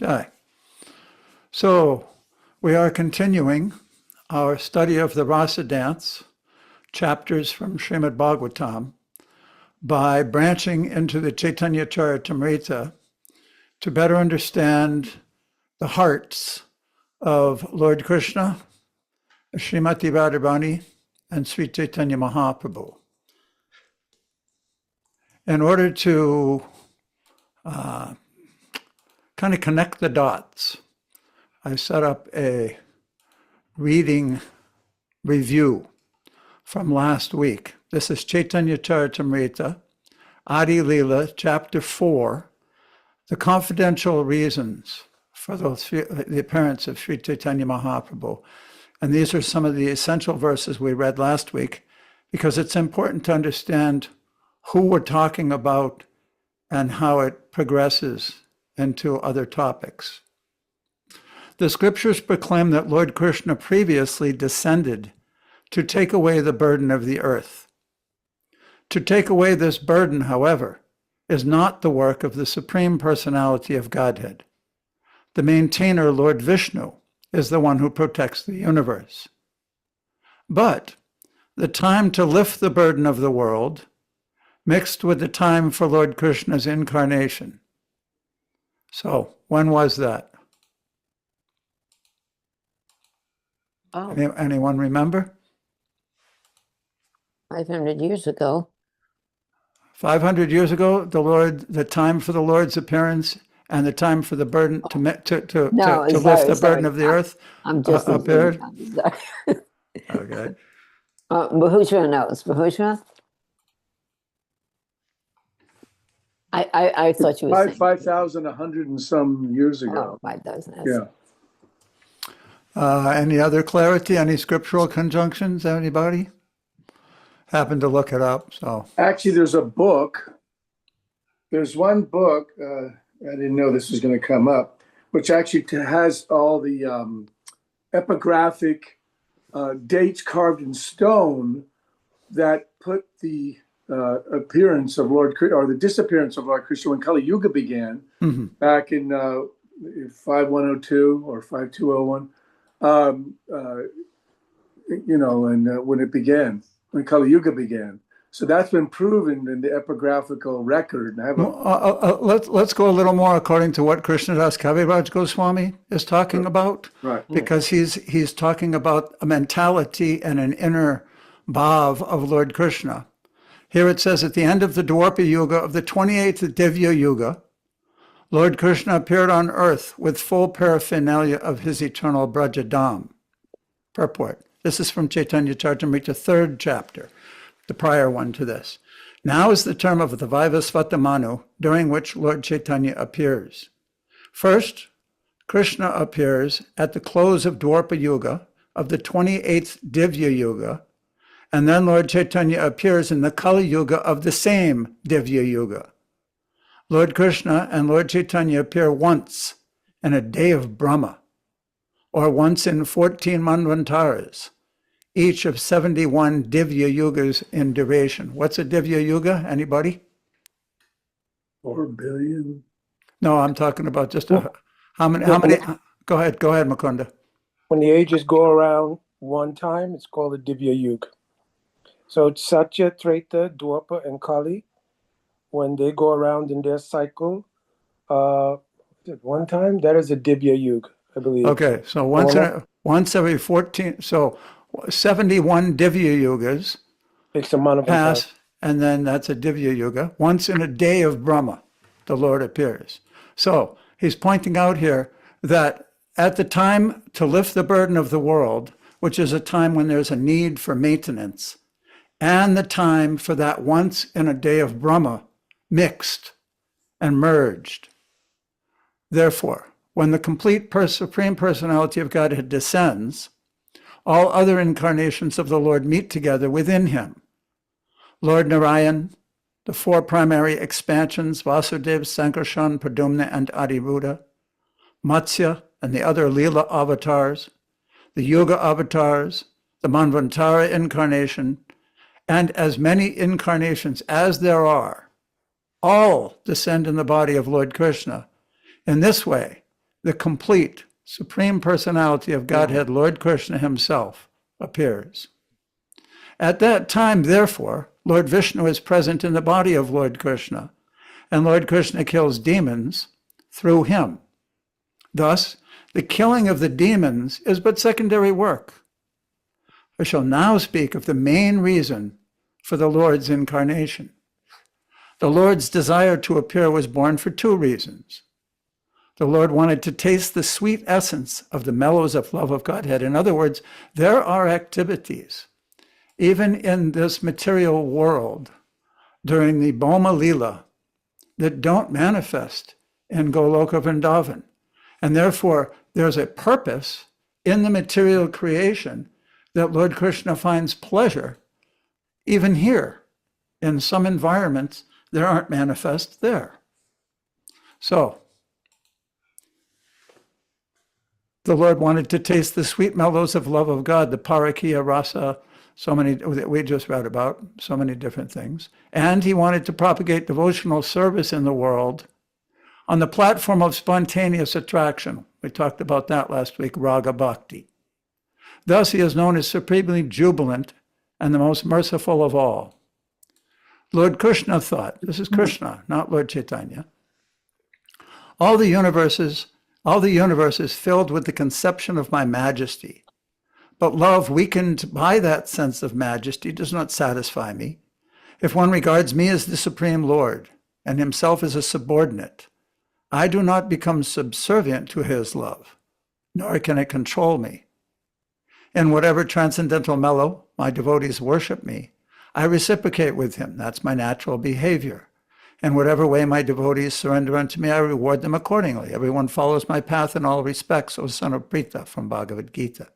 Okay. So we are continuing our study of the Rasa dance, chapters from Srimad Bhagavatam, by branching into the Chaitanya Charitamrita to better understand the hearts of Lord Krishna, Srimati Radharani, and Sri Chaitanya Mahaprabhu. In order to kind of connect the dots, I set up a reading review from last week. This is Chaitanya Charitamrita, Adi Leela, Chapter 4, The Confidential Reasons for the Appearance of Sri Chaitanya Mahaprabhu. And these are some of the essential verses we read last week, because it's important to understand who we're talking about and how it progresses into other topics. The scriptures proclaim that Lord Krishna previously descended to take away the burden of the earth. To take away this burden, however, is not the work of the Supreme Personality of Godhead. The maintainer, Lord Vishnu, is the one who protects the universe. But the time to lift the burden of the world mixed with the time for Lord Krishna's incarnation. So, when was that? Oh, Anyone remember? 500 years ago. 500 years ago, the time for the Lord's appearance and the time for the burden to lift the burden of the earth I'm just appeared. Sorry. Okay. Bahushra knows. Bahushra? I thought you were saying 5,100 and some years ago. 5,000. Yeah. Any other clarity? Any scriptural conjunctions? Anybody? Happened to look it up. So Actually, there's a book. There's one book. I didn't know this was going to come up, which actually has all the epigraphic dates carved in stone that put the appearance of Lord Krishna, or the disappearance of Lord Krishna when Kali Yuga began back in 5102 or 5201. And when it began, when Kali Yuga began. So that's been proven in the epigraphical record. let's go a little more according to what Krishnadas Kaviraj Goswami is talking about, Right. because he's talking about a mentality and an inner bhav of Lord Krishna. Here it says, at the end of the Dwapara Yuga of the 28th Divya Yuga, Lord Krishna appeared on earth with full paraphernalia of his eternal Brajadam. Purport. This is from Chaitanya Charitamrita, 3rd chapter, the prior one to this. Now is the term of the Vaivasvata Manu, during which Lord Chaitanya appears. First, Krishna appears at the close of Dwapara Yuga of the 28th Divya Yuga, and then Lord Chaitanya appears in the Kali Yuga of the same Divya Yuga. Lord Krishna and Lord Chaitanya appear once in a day of Brahma, or once in 14 Manvantaras, each of 71 Divya Yugas in duration. What's a Divya Yuga? Anybody? 4 billion. No, I'm talking about just how many? Go ahead, Mukunda. When the ages go around one time, it's called a Divya Yuga. So it's Satya, Treta, Dwapara, and Kali. When they go around in their cycle, one time, that is a Divya Yuga, I believe. Okay, so once every 14, so 71 Divya Yugas It's a Manavantara. pass, and then that's a Divya Yuga. Once in a day of Brahma, the Lord appears. So he's pointing out here that at the time to lift the burden of the world, which is a time when there's a need for maintenance, and the time for that once in a day of Brahma mixed and merged. Therefore, when the complete Supreme Personality of Godhead descends, all other incarnations of the Lord meet together within him. Lord Narayan, the 4 primary expansions, Vasudeva, Sankarshan, Pradyumna, and Adiruddha, Matsya and the other Leela avatars, the Yuga avatars, the Manvantara incarnation, and as many incarnations as there are, all descend in the body of Lord Krishna. In this way, the complete Supreme Personality of Godhead, Lord Krishna himself, appears. At that time, therefore, Lord Vishnu is present in the body of Lord Krishna, and Lord Krishna kills demons through him. Thus, the killing of the demons is but secondary work. I shall now speak of the main reason for the Lord's incarnation. The Lord's desire to appear was born for two reasons. The Lord wanted to taste the sweet essence of the mellows of love of Godhead. In other words, there are activities, even in this material world, during the Bhoma Lila, that don't manifest in Goloka Vrindavan. And therefore, there's a purpose in the material creation that Lord Krishna finds pleasure, even here. In some environments, there aren't manifest there. So, the Lord wanted to taste the sweet mellows of love of God, the Parakiya Rasa, so many that we just read about, so many different things. And he wanted to propagate devotional service in the world on the platform of spontaneous attraction. We talked about that last week, Raga Bhakti. Thus, he is known as supremely jubilant and the most merciful of all. Lord Krishna thought, this is Krishna, not Lord Chaitanya, all the universe is filled with the conception of my majesty. But love weakened by that sense of majesty does not satisfy me. If one regards me as the Supreme Lord and himself as a subordinate, I do not become subservient to his love, nor can it control me. In whatever transcendental mellow my devotees worship me, I reciprocate with him. That's my natural behavior. In whatever way my devotees surrender unto me, I reward them accordingly. Everyone follows my path in all respects, O son of Prita, from Bhagavad Gita.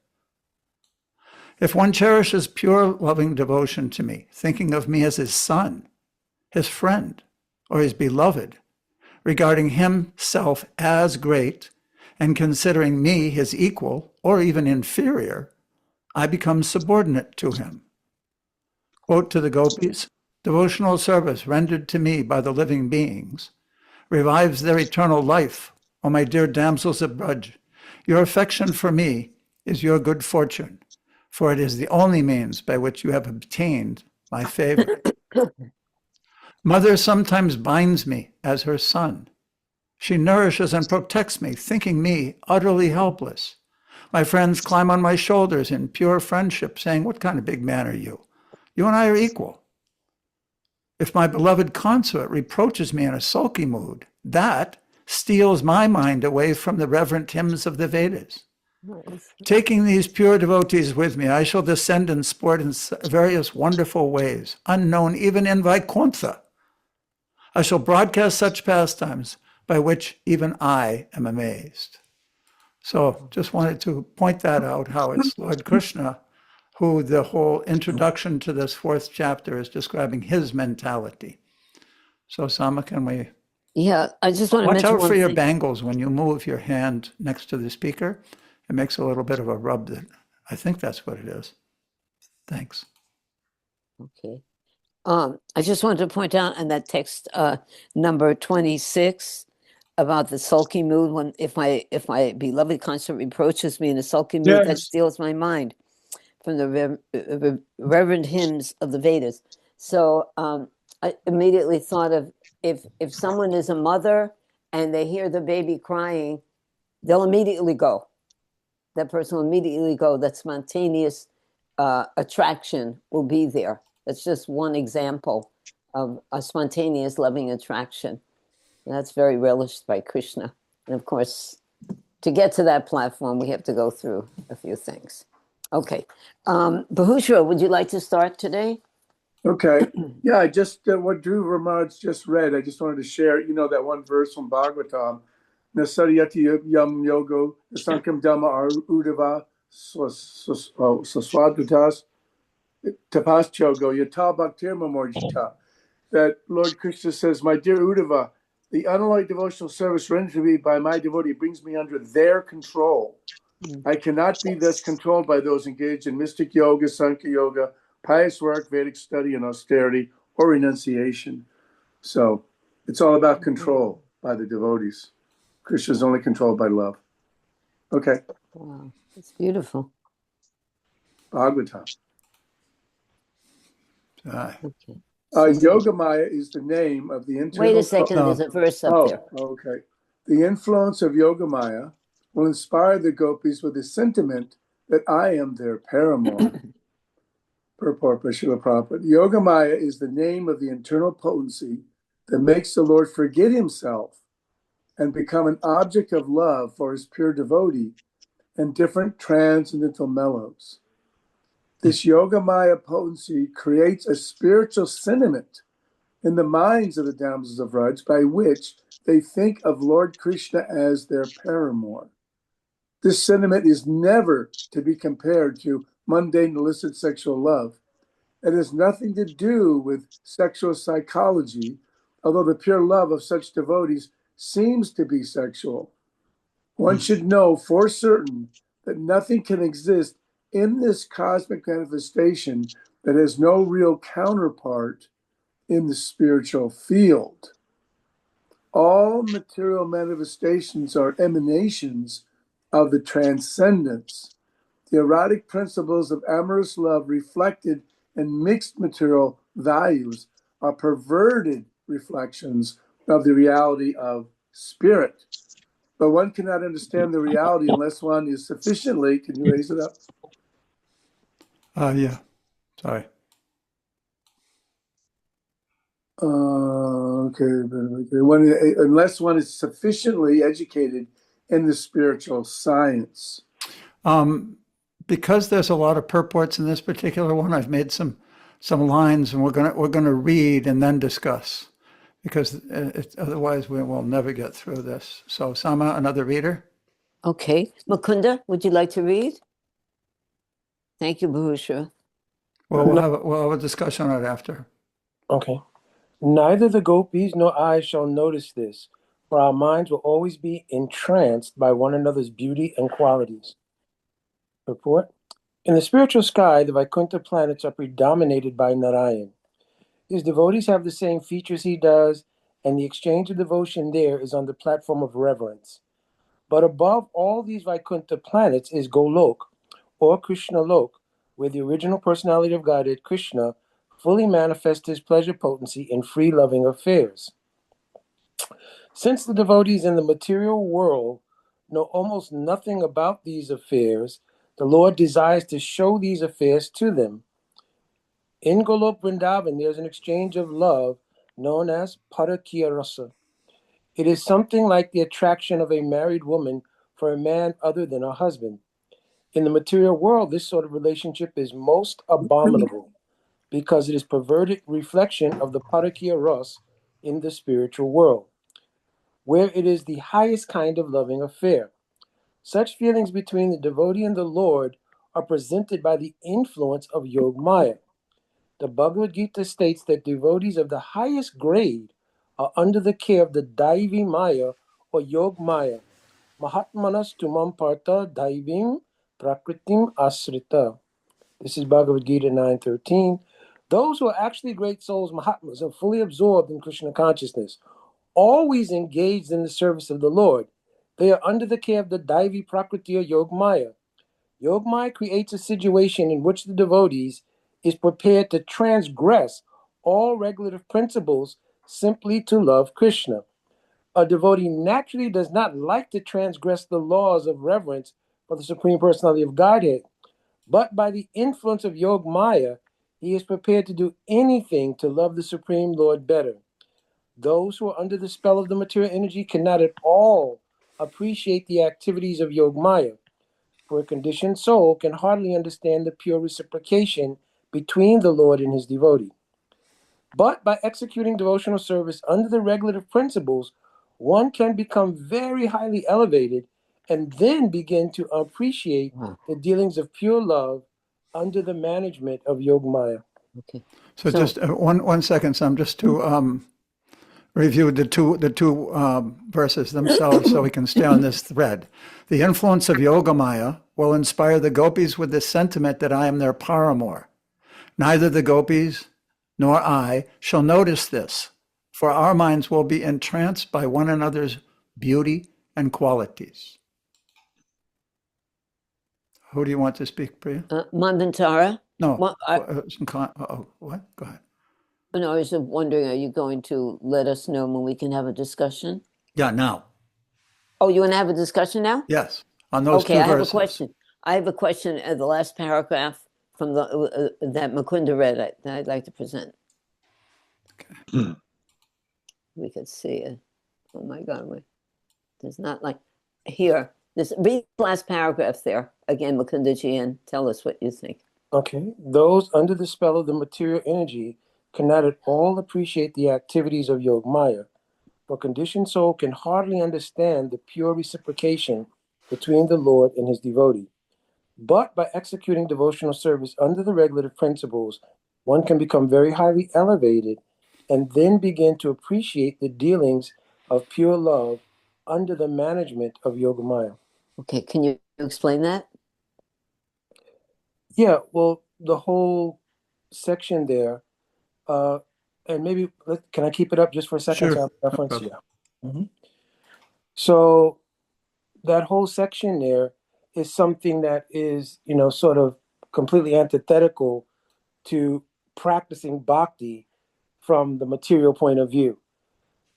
If one cherishes pure loving devotion to me, thinking of me as his son, his friend, or his beloved, regarding himself as great, and considering me his equal or even inferior, I become subordinate to him. Quote to the gopis, devotional service rendered to me by the living beings revives their eternal life. O my dear damsels of Braj, your affection for me is your good fortune, for it is the only means by which you have obtained my favor. Mother sometimes binds me as her son. She nourishes and protects me, thinking me utterly helpless. My friends climb on my shoulders in pure friendship, saying, what kind of big man are you? You and I are equal. If my beloved consort reproaches me in a sulky mood, that steals my mind away from the reverent hymns of the Vedas. Taking these pure devotees with me, I shall descend and sport in various wonderful ways, unknown even in Vaikuntha. I shall broadcast such pastimes by which even I am amazed. So just wanted to point that out, how it's Lord Krishna who the whole introduction to this fourth chapter is describing his mentality. So Sama, can we Yeah, I just want to watch mention out one for your thing. bangles when you move your hand next to the speaker? It makes a little bit of a rub. That I think that's what it is. Thanks. Okay. I just wanted to point out in that text, number 26, about the sulky mood. When if my beloved consort reproaches me in a sulky mood, that Yes. steals my mind from the reverend hymns of the Vedas. So I immediately thought of if someone is a mother and they hear the baby crying, they'll immediately go. That person will immediately go. That spontaneous attraction will be there. That's just one example of a spontaneous loving attraction. And that's very relished by Krishna. And of course, to get to that platform, we have to go through a few things. Okay. Bahushra, would you like to start today? Okay. Yeah, I just, what Drew Ramar's just read, I just wanted to share, that one verse from Bhagavatam. Nasaryati yam yogo, sankam dhamma udava, saswadvitas, tapas chogo, yata bhaktir mamorjita. That Lord Krishna says, my dear Uddhava, the unalloyed devotional service rendered to me by my devotee brings me under their control. I cannot be thus controlled by those engaged in mystic yoga, Sankhya yoga, pious work, Vedic study, and austerity, or renunciation. So it's all about control by the devotees. Krishna is only controlled by love. Okay, Wow, it's beautiful. Bhagavatam. Okay. Yogamaya is the name of the internal. Wait a second, No. there's a verse up there. Okay. The influence of Yogamaya will inspire the gopis with the sentiment that I am their paramour. Purport by Srila Prabhupada. Yogamaya is the name of the internal potency that makes the Lord forget himself and become an object of love for his pure devotee and different transcendental mellows. This Yogamaya potency creates a spiritual sentiment in the minds of the damsels of Vraj by which they think of Lord Krishna as their paramour. This sentiment is never to be compared to mundane illicit sexual love. It has nothing to do with sexual psychology, although the pure love of such devotees seems to be sexual. One should know for certain that nothing can exist in this cosmic manifestation that has no real counterpart in the spiritual field. All material manifestations are emanations of the transcendence. The erotic principles of amorous love reflected in mixed material values are perverted reflections of the reality of spirit. But one cannot understand the reality unless one is sufficiently, can you raise it up? Yeah, sorry. Unless one is sufficiently educated in the spiritual science. Because there's a lot of purports in this particular one, I've made some lines, and we're gonna read and then discuss, because otherwise we will never get through this. So, Sama, another reader. Okay. Mukunda, would you like to read? Thank you, Bahusha. Well, we'll have a discussion on it after. Okay. Neither the gopis nor I shall notice this, for our minds will always be entranced by one another's beauty and qualities. Purport. In the spiritual sky, the Vaikuntha planets are predominated by Narayan. His devotees have the same features he does, and the exchange of devotion there is on the platform of reverence. But above all these Vaikuntha planets is Golok, or Krishna Lok, where the original personality of Godhead, Krishna, fully manifests his pleasure potency in free loving affairs. Since the devotees in the material world know almost nothing about these affairs, the Lord desires to show these affairs to them. In Golok Vrindavan, there's an exchange of love known as Parakya Rasa. It is something like the attraction of a married woman for a man other than her husband. In the material world, this sort of relationship is most abominable because it is perverted reflection of the Parakya Rasa in the spiritual world, where it is the highest kind of loving affair. Such feelings between the devotee and the Lord are presented by the influence of Yogamaya. The Bhagavad Gita states that devotees of the highest grade are under the care of the Daivi Maya or Yogamaya. Mahatmanas tumam partha daivim prakritim asrita. This is Bhagavad Gita 9:13. Those who are actually great souls, Mahatmas, are fully absorbed in Krishna consciousness, always engaged in the service of the Lord. They are under the care of the Daivi Prakriti or Yogamaya. Yogamaya creates a situation in which the devotees is prepared to transgress all regulative principles simply to love Krishna. A devotee naturally does not like to transgress the laws of reverence for the Supreme Personality of Godhead, but by the influence of Yogamaya, he is prepared to do anything to love the Supreme Lord better. Those who are under the spell of the material energy cannot at all appreciate the activities of Yogamaya, for a conditioned soul can hardly understand the pure reciprocation between the Lord and his devotee. But by executing devotional service under the regulative principles, one can become very highly elevated and then begin to appreciate the dealings of pure love under the management of Yogamaya. Okay. So just one second, Sam, just to review the two verses themselves so we can stay on this thread. The influence of Yogamaya will inspire the gopis with the sentiment that I am their paramour. Neither the gopis nor I shall notice this, for our minds will be entranced by one another's beauty and qualities. Who do you want to speak, Priya? Mandantara? No. Well, What? Go ahead. No, I was just wondering, are you going to let us know when we can have a discussion? Yeah, now. Oh, you want to have a discussion now? Yes, on those Okay, two I have a verses. question. I have a question at the last paragraph from the that Mukunda read that I'd like to present. Okay. We could see it. Oh my God, there's not like here. This read the last paragraph there again, Mukundaji, and tell us what you think. Okay. Those under the spell of the material energy cannot at all appreciate the activities of Yogamaya. For conditioned soul can hardly understand the pure reciprocation between the Lord and his devotee. But by executing devotional service under the regulative principles, one can become very highly elevated and then begin to appreciate the dealings of pure love under the management of Yogamaya. Okay, can you explain that? Yeah, well, the whole section there, and maybe can I keep it up just for a second? Sure. So I have No reference? problem. Yeah. Mhm. So that whole section there is something that is, sort of completely antithetical to practicing bhakti from the material point of view.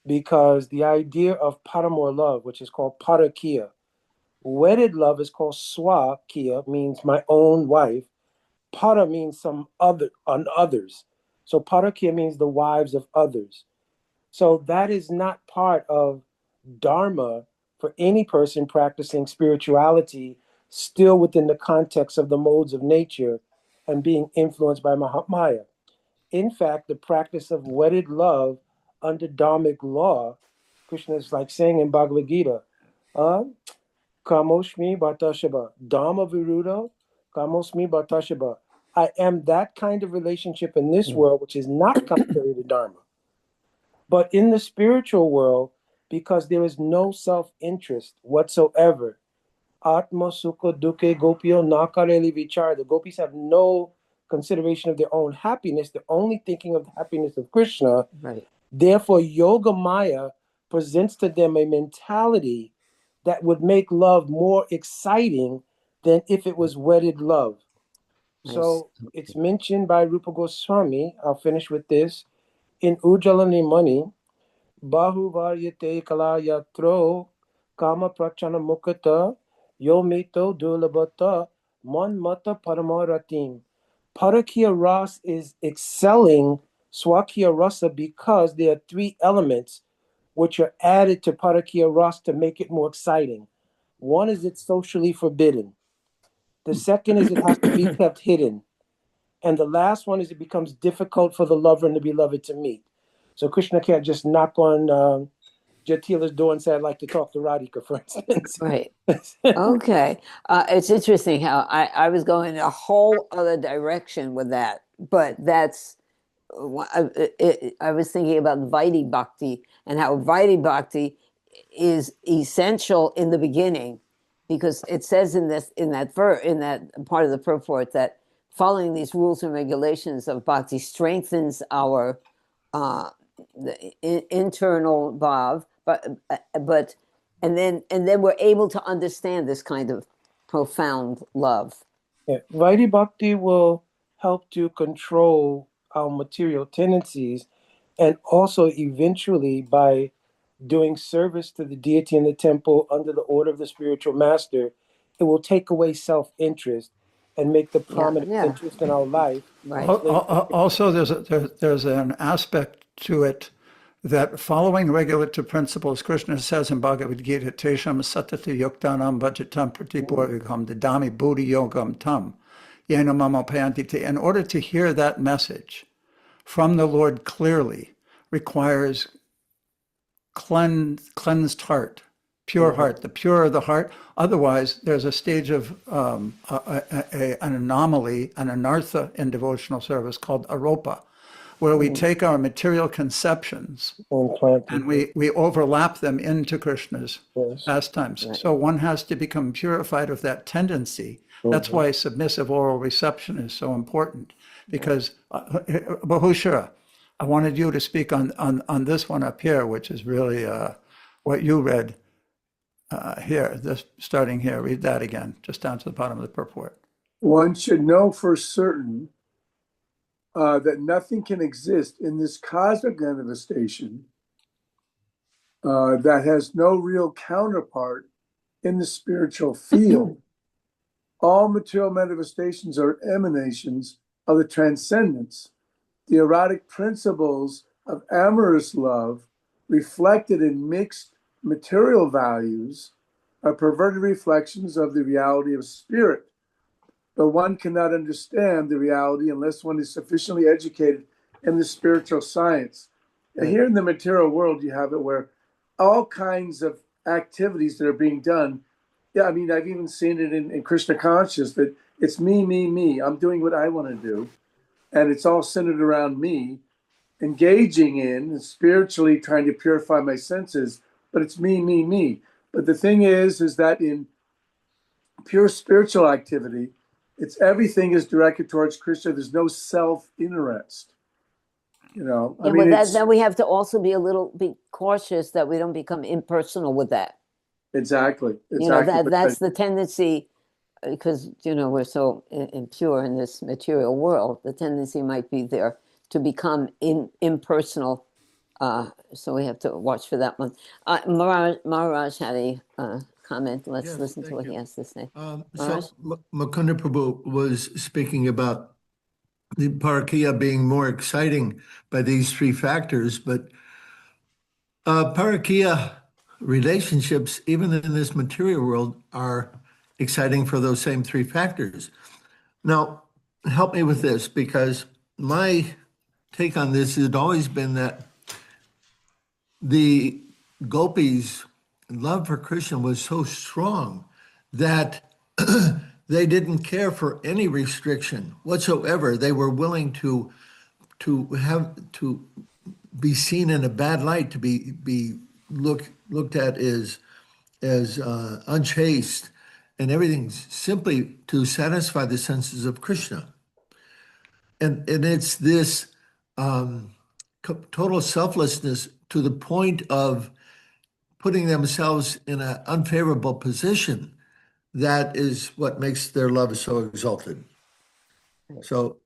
Because the idea of paramore love, which is called parakiya, wedded love is called swakiya, means my own wife. Para means some other on others. So parakiya means the wives of others. So that is not part of dharma for any person practicing spirituality still within the context of the modes of nature and being influenced by Mahamaya. In fact, the practice of wedded love under dharmic law, Krishna is like saying in Bhagavad Gita, Kamoshmi Bhattashaba, Dharma Viruddha, Kamoshmi Bhattashaba. I am that kind of relationship in this world which is not contrary to Dharma. But in the spiritual world, because there is no self-interest whatsoever, Atma Sukha Dukkhe Gopio Nakareli Vichar, the gopis have no consideration of their own happiness. They're only thinking of the happiness of Krishna. Right. Therefore, Yoga Maya presents to them a mentality that would make love more exciting than if it was wedded love. Nice. So it's mentioned by Rupa Goswami, I'll finish with this, in Ujjalani Mani, Bahu Varyate Kala Yatro, Kama Prachana Mukata, Yomito Dulabata, Mon Mata Paramaratim. Parakya Ras is excelling Swakya Rasa because there are three elements which are added to Parakya Ras to make it more exciting. One is it's socially forbidden. The second is it has to be kept hidden. And the last one is it becomes difficult for the lover and the beloved to meet. So Krishna can't just knock on Jatila's door and say, I'd like to talk to Radhika, for instance. Right. Okay. It's interesting how I was going in a whole other direction with that, but that's I was thinking about Vaidhi Bhakti and how Vaidhi Bhakti is essential in the beginning, because it says in that part of the purport that following these rules and regulations of Bhakti strengthens our internal bhav, but and then we're able to understand this kind of profound love. Yeah. Vaidhi Bhakti will help to control our material tendencies, and also eventually by doing service to the deity in the temple under the order of the spiritual master, it will take away self-interest and make the prominent yeah. interest in our life. Right. Also, there's an aspect to it that following regulative principles, Krishna says in Bhagavad Gita, Tesham satati yuktanam bhajatam pratipurvikam dadami buddhi yogam tam yena mama payantite. In order to hear that message from the Lord clearly requires cleansed heart, pure heart, the purer the heart. Otherwise, there's a stage of an anomaly, an anartha in devotional service called aropa, where we take our material conceptions and we overlap them into Krishna's pastimes. Right. So one has to become purified of that tendency. That's why submissive oral reception is so important. Because, Bahushara, I wanted you to speak on this one up here, which is really what you read. here, this starting here, read that again, just down to the bottom of the purport. One should know for certain that nothing can exist in this cosmic manifestation that has no real counterpart in the spiritual field. All material manifestations are emanations of the transcendence, the erotic principles of amorous love reflected in mixed material values are perverted reflections of the reality of spirit. But one cannot understand the reality unless one is sufficiently educated in the spiritual science. And here in the material world, you have it where all kinds of activities that are being done. Yeah, I mean, I've even seen it in Krishna conscious that it's me, me, me. I'm doing what I want to do. And it's all centered around me, engaging in and spiritually trying to purify my senses, but it's me, me, me. But the thing is that in pure spiritual activity, it's everything is directed towards Krishna. There's no self-interest. You know, I Yeah, mean, well, it's then we have to also be cautious that we don't become impersonal with that. exactly. You know, But that's the tendency, because, you know, we're so impure in this material world. The tendency might be there to become impersonal. So we have to watch for that one. Maharaj had a comment. Let's Yes, listen to thank what you. he has to say. So Mukunda Prabhu was speaking about the Parakiya being more exciting by these three factors, but Parakiya relationships, even in this material world, are exciting for those same three factors. Now, help me with this, because my take on this had always been that the gopis' love for Krishna was so strong that they didn't care for any restriction whatsoever. They were willing to be seen in a bad light, to be looked at as unchaste, and everything simply to satisfy the senses of Krishna. And it's this total selflessness to the point of putting themselves in an unfavorable position that is what makes their love so exalted. So,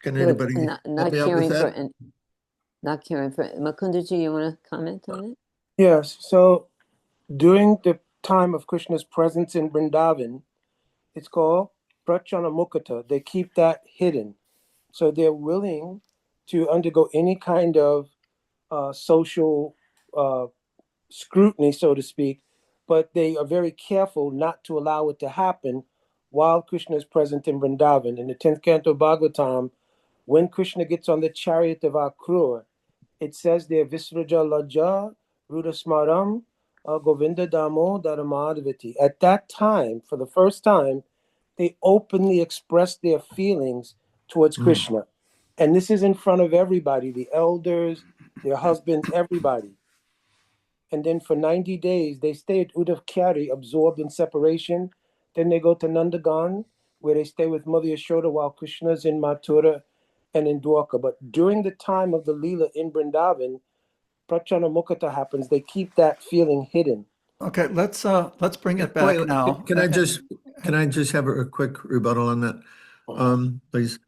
can Good. anybody Not help me out with that? not caring for Makundaji, you want to comment on it? Yes. So during the time of Krishna's presence in Vrindavan, it's called Prachanamukata. They keep that hidden. So they're willing to undergo any kind of social scrutiny, so to speak, but they are very careful not to allow it to happen while Krishna is present in Vrindavan. In the 10th canto of Bhagavatam, when Krishna gets on the chariot of Akrura, it says there, Visraja Laja Rudasmaram Govinda Damo Daramadviti. At that time, for the first time, they openly express their feelings towards Krishna. And this is in front of everybody, the elders, their husbands, everybody. And then for 90 days, they stay at Uddhav Kyari, absorbed in separation. Then they go to Nandagan, where they stay with Mother Yashoda while Krishna's in Mathura and in Dwarka. But during the time of the Leela in Vrindavan, Prachanamukata happens. They keep that feeling hidden. Okay, let's bring it back Wait, now. Can I just have a quick rebuttal on that, please?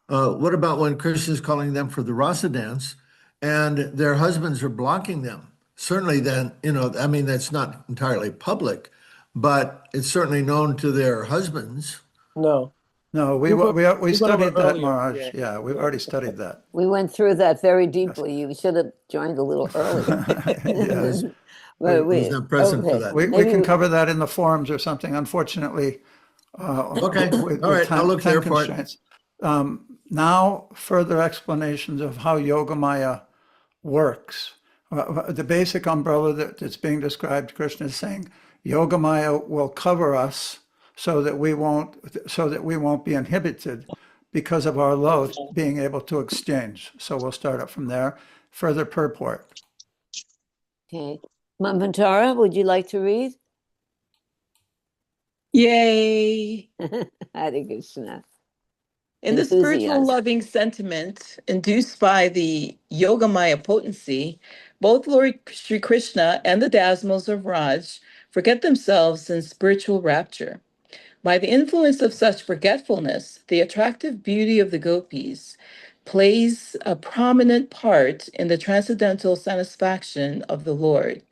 What about when Krishna's calling them for the rasa dance and their husbands are blocking them? Certainly then, I mean, that's not entirely public, but it's certainly known to their husbands. No. No, we went studied over that, earlier, Maharaj. Yeah, we've already studied that. We went through that very deeply. You should have joined a little earlier. Yes. But I was not present for that. We maybe can cover that in the forums or something. Unfortunately, Okay, with all right, I'll look time there for it. constraints. Now, further explanations of how Yogamaya works. The basic umbrella that's being described, Krishna is saying, Yogamaya will cover us so that we won't be inhibited because of our love being able to exchange. So we'll start up from there. Further purport. Okay. Manvantara, would you like to read? Yay! Hare Krishna. In the spiritual Enthusiasm. loving sentiment induced by the Yogamaya potency, both Lord Sri Krishna and the Dasmos of Raj forget themselves in spiritual rapture. By the influence of such forgetfulness, the attractive beauty of the gopis plays a prominent part in the transcendental satisfaction of the Lord,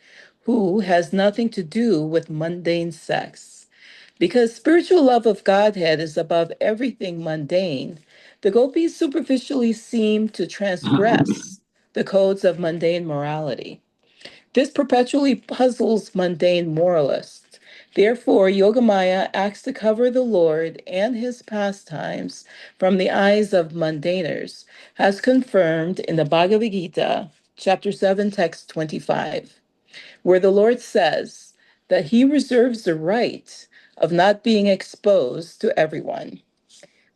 who has nothing to do with mundane sex. Because spiritual love of Godhead is above everything mundane, the gopis superficially seem to transgress the codes of mundane morality. This perpetually puzzles mundane moralists. Therefore, Yogamaya acts to cover the Lord and his pastimes from the eyes of mundaners, as confirmed in the Bhagavad Gita, chapter 7, text 25, where the Lord says that he reserves the right of not being exposed to everyone.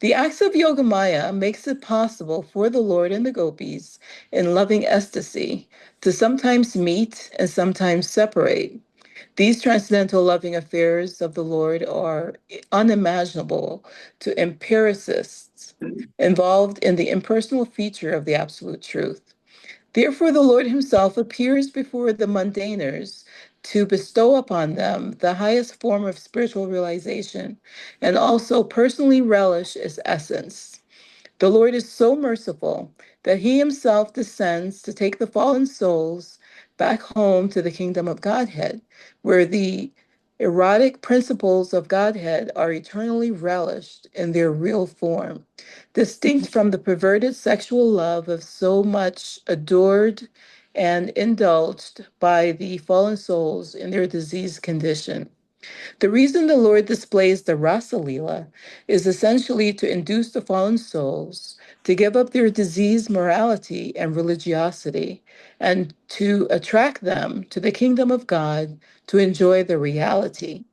The acts of Yogamaya makes it possible for the Lord and the gopis in loving ecstasy to sometimes meet and sometimes separate. These transcendental loving affairs of the Lord are unimaginable to empiricists involved in the impersonal feature of the absolute truth. Therefore, the Lord himself appears before the mundaners to bestow upon them the highest form of spiritual realization and also personally relish its essence. The Lord is so merciful that he himself descends to take the fallen souls back home to the kingdom of Godhead, where the erotic principles of Godhead are eternally relished in their real form, distinct from the perverted sexual love of so much adored and indulged by the fallen souls in their diseased condition. The reason the Lord displays the Rasa Leela is essentially to induce the fallen souls to give up their diseased morality and religiosity and to attract them to the kingdom of God to enjoy the reality.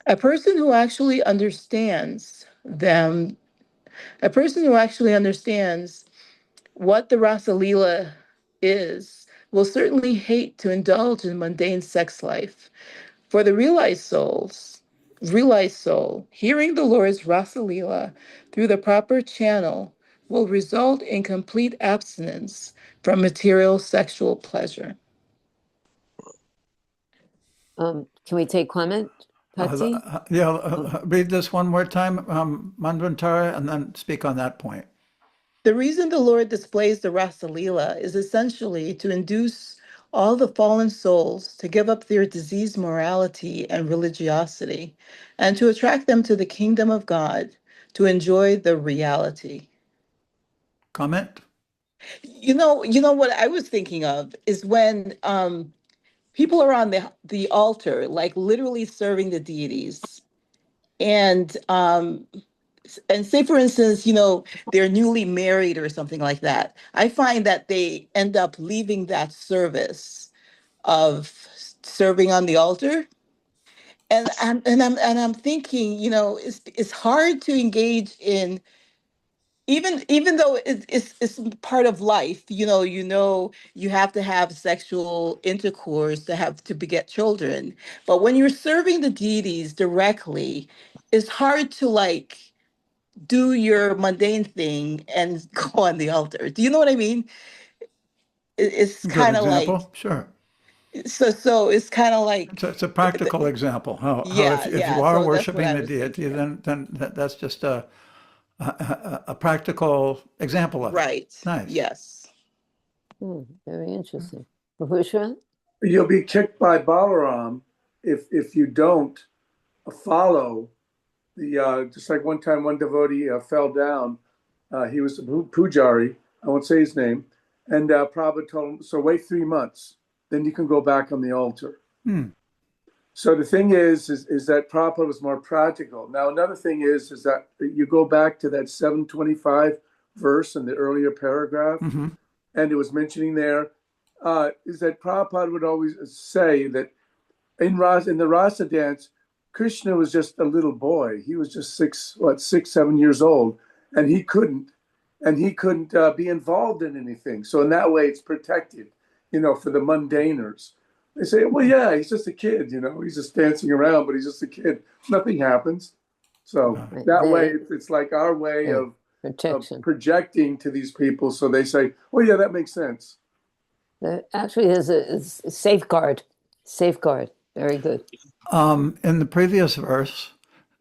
A person who actually understands them, a person who actually understands what the Rasa Leela is, will certainly hate to indulge in mundane sex life. For the realized soul, hearing the Lord's Rasa Leela through the proper channel will result in complete abstinence from material sexual pleasure. Can we take comment, Patsy? Read this one more time, Manvantara, and then speak on that point. The reason the Lord displays the Rasa Leela is essentially to induce all the fallen souls to give up their diseased morality and religiosity and to attract them to the kingdom of God to enjoy the reality. Comment? You know what I was thinking of is when people are on the altar, like literally serving the deities, and say for instance, they're newly married or something like that. I find that they end up leaving that service of serving on the altar, and I'm thinking, it's hard to engage in, even though it's part of life. You have to have sexual intercourse to beget children, but when you're serving the deities directly, it's hard to like do your mundane thing and go on the altar. Do you know what I mean? It's Good kind of like, example? Sure. so it's kind of like, It's a practical example. How yeah, if you yeah. are So that's what worshiping I the was deity, thinking of. then that's just a practical example of it. Right. Nice. Yes. Very interesting. Bhusha? You'll be kicked by Balaram if you don't follow the just like one time one devotee fell down. He was a pujari. I won't say his name. And Prabhupada told him, so wait 3 months, then you can go back on the altar. So the thing is that Prabhupada was more practical. Now, another thing is that you go back to that 725 verse in the earlier paragraph, and it was mentioning there, is that Prabhupada would always say that in the Rasa dance, Krishna was just a little boy. He was just 6-7 years old, and he couldn't be involved in anything. So in that way, it's protected, for the mundaners. They say, well, yeah, he's just a kid, he's just dancing around, but he's just a kid. Nothing happens. So that way, it's like our way of projecting to these people. So they say, oh, yeah, that makes sense. Actually, there's a safeguard. Very good. In the previous verse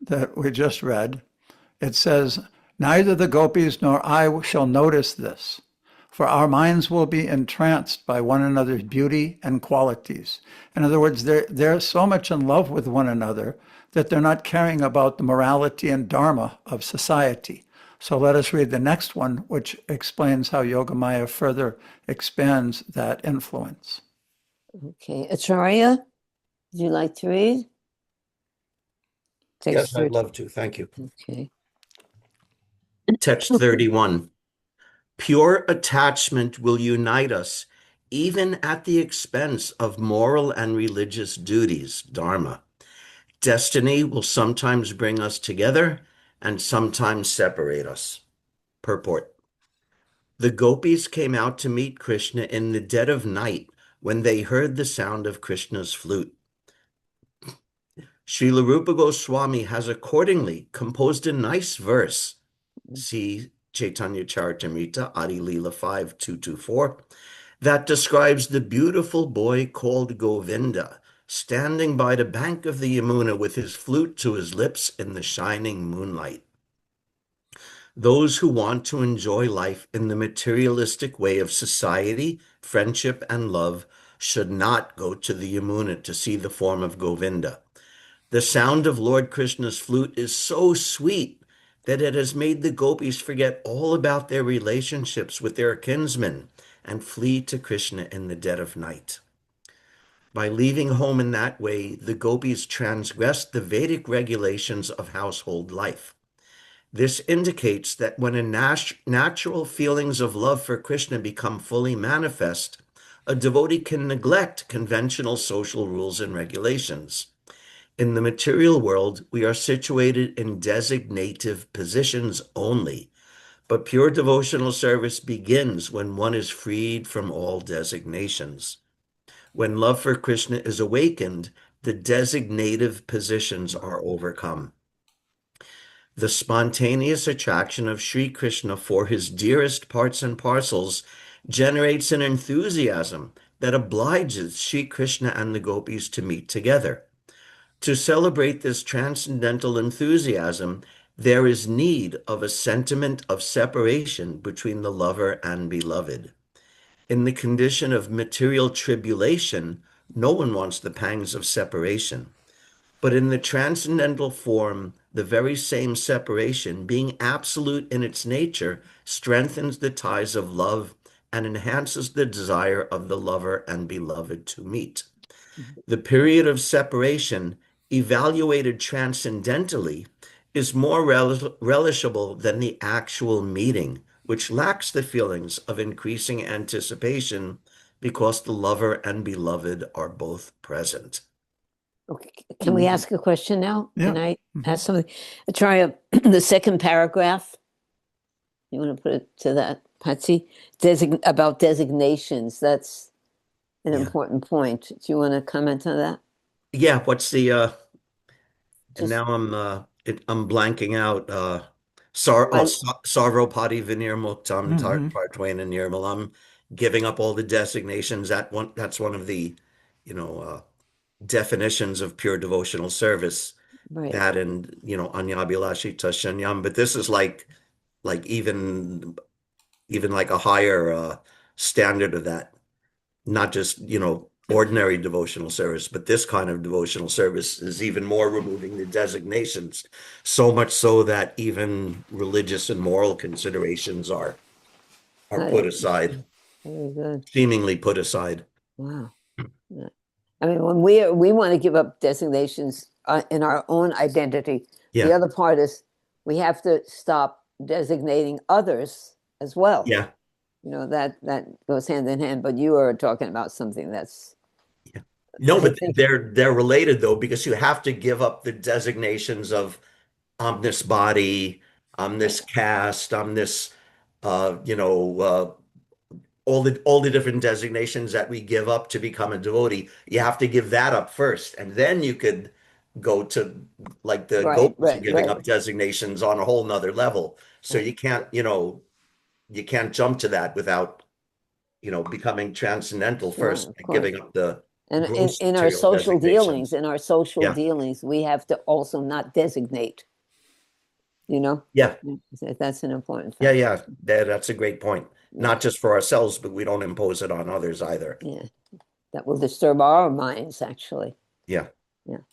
that we just read, it says, "Neither the gopis nor I shall notice this, for our minds will be entranced by one another's beauty and qualities." In other words, they're so much in love with one another that they're not caring about the morality and dharma of society. So let us read the next one, which explains how Yogamaya further expands that influence. Okay, Acharya, would you like to read? Yes, Text I'd love to. Thank you. Okay. Text 31. Pure attachment will unite us, even at the expense of moral and religious duties, dharma. Destiny will sometimes bring us together and sometimes separate us. Purport. The gopis came out to meet Krishna in the dead of night when they heard the sound of Krishna's flute. Srila Rupa Goswami has accordingly composed a nice verse. See Chaitanya Charitamrita, Adi Leela 5224, that describes the beautiful boy called Govinda, standing by the bank of the Yamuna with his flute to his lips in the shining moonlight. Those who want to enjoy life in the materialistic way of society, friendship, and love should not go to the Yamuna to see the form of Govinda. The sound of Lord Krishna's flute is so sweet that it has made the gopis forget all about their relationships with their kinsmen and flee to Krishna in the dead of night. By leaving home in that way, the gopis transgressed the Vedic regulations of household life. This indicates that when natural feelings of love for Krishna become fully manifest, a devotee can neglect conventional social rules and regulations. In the material world, we are situated in designative positions only, but pure devotional service begins when one is freed from all designations. When love for Krishna is awakened, the designative positions are overcome. The spontaneous attraction of Sri Krishna for his dearest parts and parcels generates an enthusiasm that obliges Sri Krishna and the gopis to meet together. To celebrate this transcendental enthusiasm, there is need of a sentiment of separation between the lover and beloved. In the condition of material tribulation, no one wants the pangs of separation. But in the transcendental form, the very same separation, being absolute in its nature, strengthens the ties of love and enhances the desire of the lover and beloved to meet. The period of separation, evaluated transcendentally, is more relishable than the actual meeting, which lacks the feelings of increasing anticipation because the lover and beloved are both present. Okay. Can we ask a question now? Yeah. Can I ask something? Acharya, the second paragraph, you want to put it to that, Patsy? About designations, that's an Yeah. important point. Do you want to comment on that? Yeah, what's the and Just- now I'm blanking out Sarvopati Vinirmuktam Partwain and Nirmalam, giving up all the designations. That's one of the definitions of pure devotional service. Right. That and Anyabhilashi Tashanyam, but this is like even like a higher standard of that, not just ordinary devotional service, but this kind of devotional service is even more removing the designations, so much so that even religious and moral considerations are put aside, Very good. seemingly put aside. Wow. Yeah. I mean, when we want to give up designations in our own identity, the Yeah. other part is we have to stop designating others as well. Yeah. That goes hand in hand. But you are talking about something that's No, I but think- they're related though, because you have to give up the designations of I'm this body, I'm this caste, I'm this all the different designations that we give up to become a devotee. You have to give that up first, and then you could go to like the Right, gopis are right, giving right. up designations on a whole nother level. So you can't jump to that without becoming transcendental Sure, first of and course. giving up the And gross in our material social dealings, designations. Yeah. we have to also not designate, Yeah, That's an important yeah, fact. yeah. That's a great point. Not just for ourselves, but we don't impose it on others either. Yeah, that will disturb our minds, actually. Yeah. Yeah.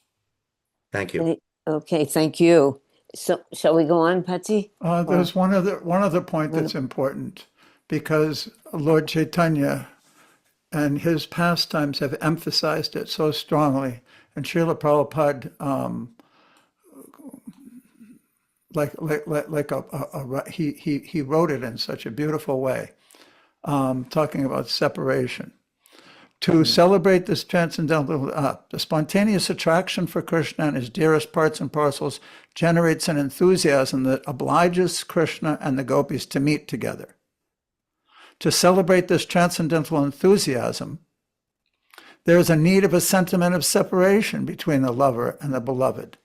Thank you. Okay, thank you. So shall we go on, Patsy? There's one other point that's important, because Lord Chaitanya and his pastimes have emphasized it so strongly. And Srila Prabhupada, he wrote it in such a beautiful way, talking about separation. To celebrate this transcendental, the spontaneous attraction for Krishna and his dearest parts and parcels generates an enthusiasm that obliges Krishna and the gopis to meet together. To celebrate this transcendental enthusiasm, there is a need of a sentiment of separation between the lover and the beloved.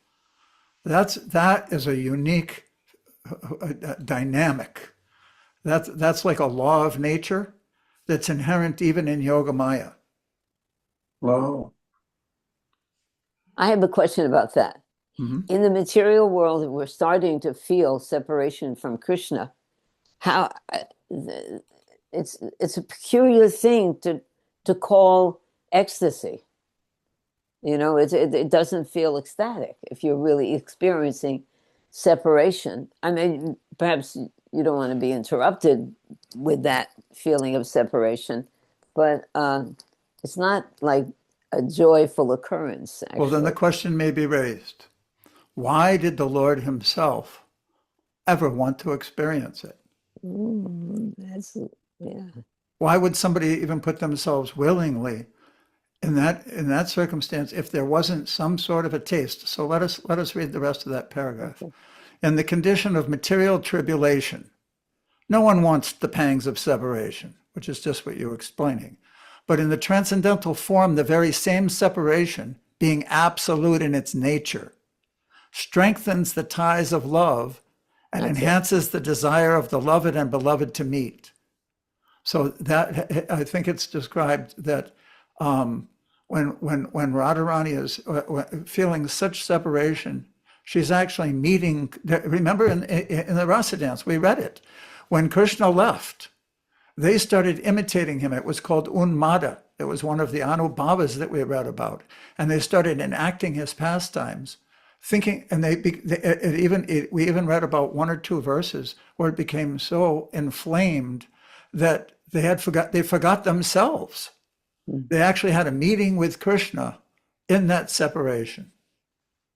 That is a unique dynamic. That's like a law of nature that's inherent even in Yoga Maya. Wow. I have a question about that. Mhm. In the material world, we're starting to feel separation from Krishna. How it's a peculiar thing to call ecstasy. It doesn't feel ecstatic if you're really experiencing separation. I mean, perhaps you don't want to be interrupted with that feeling of separation, but it's not like a joyful occurrence, actually. Well, then the question may be raised. Why did the Lord himself ever want to experience it? Yeah. Why would somebody even put themselves willingly in that circumstance if there wasn't some sort of a taste? So let us read the rest of that paragraph. Okay. In the condition of material tribulation, no one wants the pangs of separation, which is just what you were explaining. But in the transcendental form, the very same separation, being absolute in its nature, strengthens the ties of love and That's it. enhances the desire of the loved and beloved to meet. So that, I think it's described that when Radharani is feeling such separation, she's actually meeting. Remember in the Rasa dance, we read it. When Krishna left, they started imitating him. It was called Unmada. It was one of the Anubhavas that we read about. And they started enacting his pastimes, thinking, and we even read about one or two verses where it became so inflamed that they forgot themselves. They actually had a meeting with Krishna in that separation.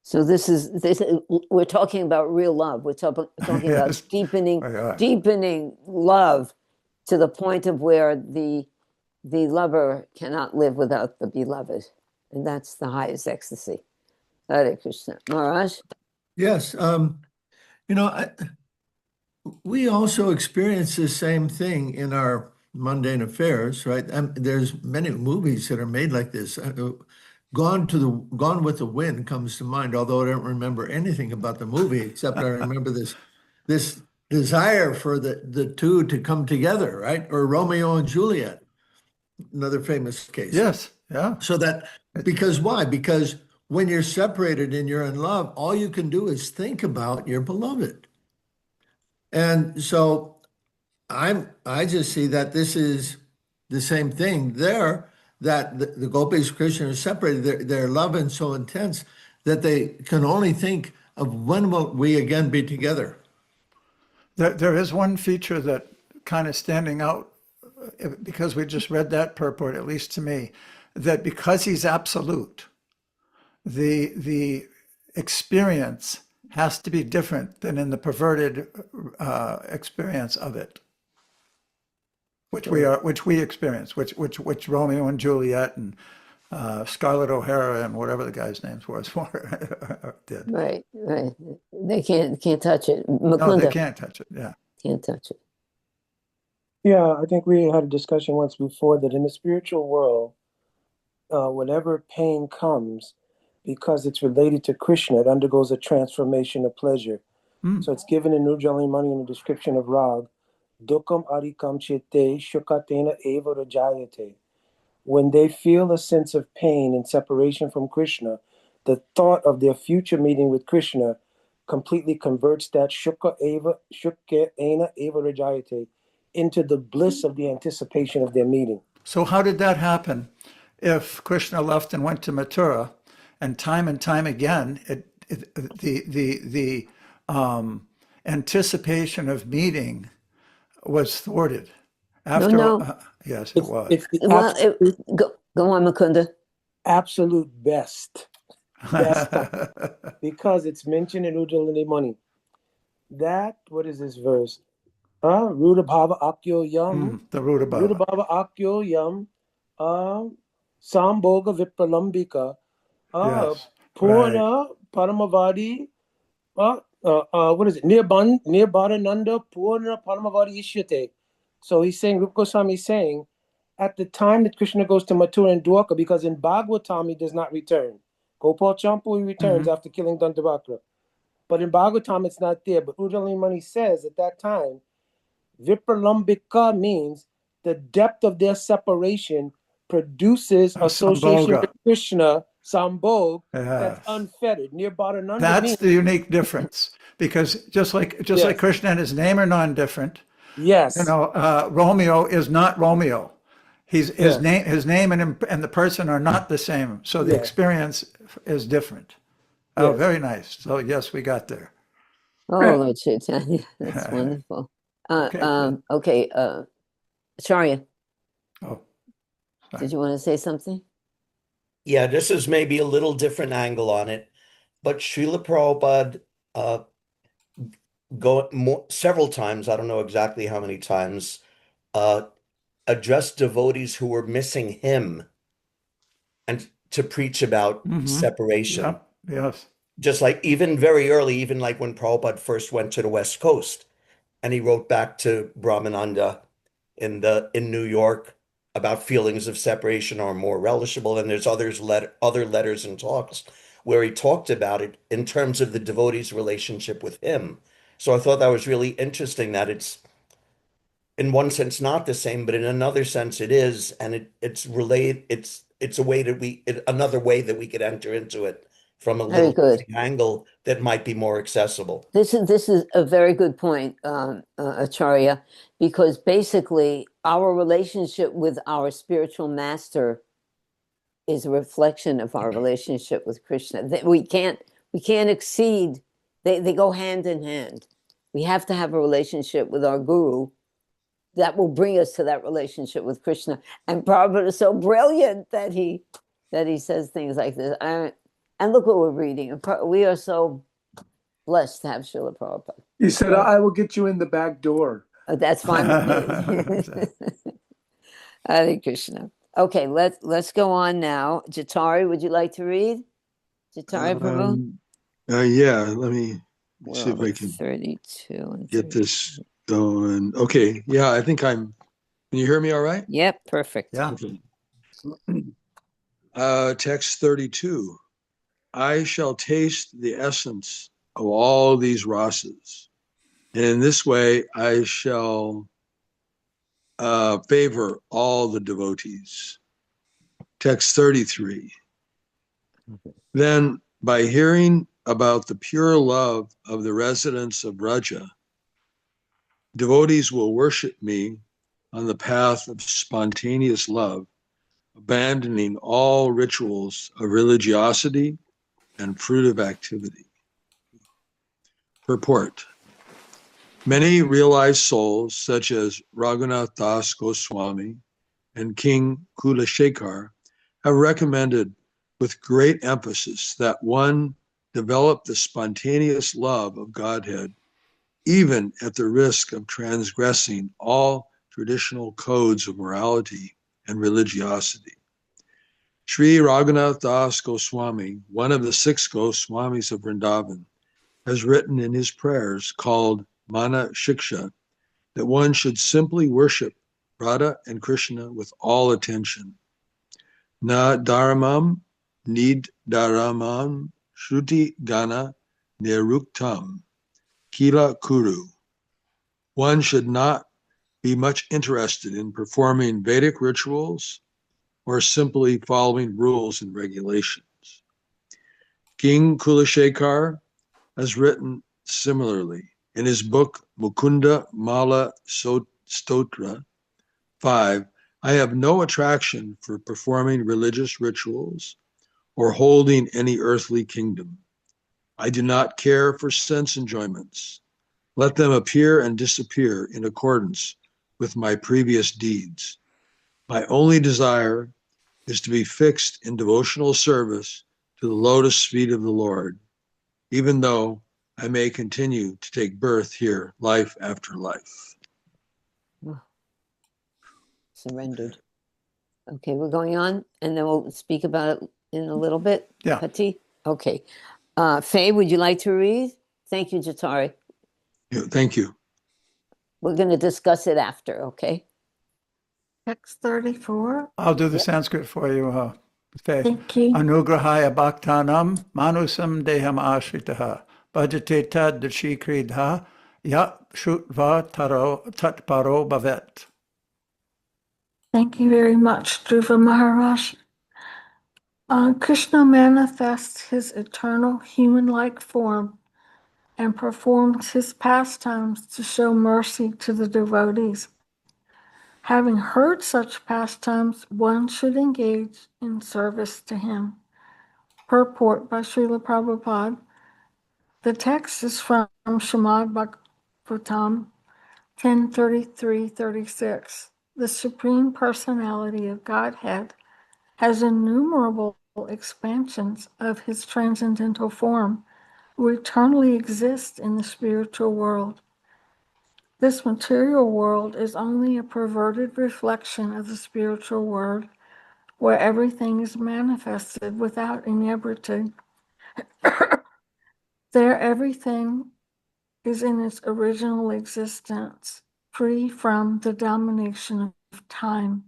So this is we're talking about real love. We're talking Yes. about deepening Right. deepening love to the point of where the lover cannot live without the beloved, and that's the highest ecstasy. Hare Krishna. Maharaj? Yes, we also experience the same thing in our mundane affairs, right? There's many movies that are made like this. Gone with the Wind comes to mind, although I don't remember anything about the movie except I remember this desire for the two to come together, right? Or Romeo and Juliet, another famous case. Yes, yeah. So because why? Because when you're separated and you're in love, all you can do is think about your beloved. And so I just see that this is the same thing there, that the gopis, Krishna are separated. Their love is so intense that they can only think of when will we again be together. There is one feature that kind of standing out, because we just read that purport, at least to me, that because he's absolute, the experience has to be different than in the perverted experience of it, which we experience, which Romeo and Juliet and Scarlett O'Hara and whatever the guy's names was did. Right. They can't touch it. No, Mukunda they can't touch it. Yeah. can't touch it. Yeah, I think we had a discussion once before that in the spiritual world, whenever pain comes, because it's related to Krishna, it undergoes a transformation of pleasure. So it's given in Nurjali Mani in the description of Rag, Dukam Arikam Chete Shukatena Eva Rajayate. When they feel a sense of pain and separation from Krishna, the thought of their future meeting with Krishna completely converts that Shukka Ena Eva Rajayate into the bliss of the anticipation of their meeting. So how did that happen? If Krishna left and went to Mathura, and time again, the anticipation of meeting was thwarted. After No. yes, it was. It's the Well, go on, Mukunda. absolute best time, because it's mentioned in Ujjalini Mani. That, what is this verse? Ruda Bhava Akyo Yam. The Ruda Ruda Bhava. Bhava Akyo Yam. Sambhoga Vipralambika. Yes, Purna Paramavadi. What is it? Nirbharananda Purna Paramavadi Ishyate. So he's saying, Rupa Goswami is saying, at the time that Krishna goes to Mathura and Dwarka, because in Bhagavatam he does not return. Gopal Champu, he returns after killing Dantavakra. But in Bhagavatam it's not there. But Ujjalini Mani says at that time, Vipralambika means the depth of their separation produces association Sambhoga. with Krishna, Sambhog, Yes. that's unfettered. Nirbharananda That's means, the unique difference, because just like Yes. Krishna and his name are non-different. yes, Romeo is not Romeo. His Yeah. name and the person are not the same. So the Yeah. experience is different. Oh, Yes. very nice. So yes, we got there. Oh, Lord Chaitanya, that's wonderful. Okay, good. Okay, Acharya, Oh, did you want to say something? Yeah, this is maybe a little different angle on it, but Srila Prabhupada several times, I don't know exactly how many times, addressed devotees who were missing him and to preach about separation. yeah, yes. Just like even very early, even like when Prabhupada first went to the West Coast, and he wrote back to Brahmananda in New York about feelings of separation are more relishable, and there's other letters and talks where he talked about it in terms of the devotee's relationship with him. So I thought that was really interesting that it's in one sense not the same, but in another sense it is, and it's related. It's a way that another way that we could enter into it from a Very little good. angle that might be more accessible. This is a very good point, Acharya, because basically our relationship with our spiritual master is a reflection of our relationship with Krishna. That we can't exceed. They go hand in hand. We have to have a relationship with our guru that will bring us to that relationship with Krishna. And Prabhupada is so brilliant that he says things like this. And look what we're reading. We are so blessed to have Srila Prabhupada. He said, I will get you in the back door. That's fine with me. Hare Krishna. Okay, let's go on now. Jatari, would you like to read? Jatari Prabhu? Yeah, let me see if We're I on can 32 and get 30. this going. Okay, yeah, I think can you hear me all right? Yep, perfect. Yeah. Okay. Text 32. I shall taste the essence of all these rasas. And in this way, I shall favor all the devotees. Text 33. Then, by hearing about the pure love of the residents of Braja, devotees will worship me on the path of spontaneous love, abandoning all rituals of religiosity and fruitive activity. Purport. Many realized souls, such as Raghunath Das Goswami and King Kulashekar, have recommended with great emphasis that one develop the spontaneous love of Godhead, even at the risk of transgressing all traditional codes of morality and religiosity. Sri Raghunath Das Goswami, one of the 6 Goswamis of Vrindavan, has written in his prayers called Mana Shiksha that one should simply worship Radha and Krishna with all attention. Na dharamam nid dharamam shruti gana niruktam kila kuru. One should not be much interested in performing Vedic rituals or simply following rules and regulations. King Kulashekar has written similarly. In his book Mukunda Mala Stotra 5, I have no attraction for performing religious rituals or holding any earthly kingdom. I do not care for sense enjoyments. Let them appear and disappear in accordance with my previous deeds. My only desire is to be fixed in devotional service to the lotus feet of the Lord, even though I may continue to take birth here, life after life. Surrendered. Okay, we're going on, and then we'll speak about it in a little bit. Yeah. Pati? Okay. Faye, would you like to read? Thank you, Jatari. Thank you. We're going to discuss it after, okay? Text 34. I'll do the Yep. Sanskrit for you, Faye. Thank you. Anugrahaya bhaktanam manusam deham ashritaha bhajate tad dashikridha ya shrutva tatparo bhavet. Thank you very much, Dhruva Maharaj. Krishna manifests his eternal human-like form and performs his pastimes to show mercy to the devotees. Having heard such pastimes, one should engage in service to him. Purport by Srila Prabhupada. The text is from Srimad Bhagavatam 10:33-36. The Supreme Personality of Godhead has innumerable expansions of his transcendental form who eternally exist in the spiritual world. This material world is only a perverted reflection of the spiritual world where everything is manifested without inebriety. There everything is in its original existence, free from the domination of time.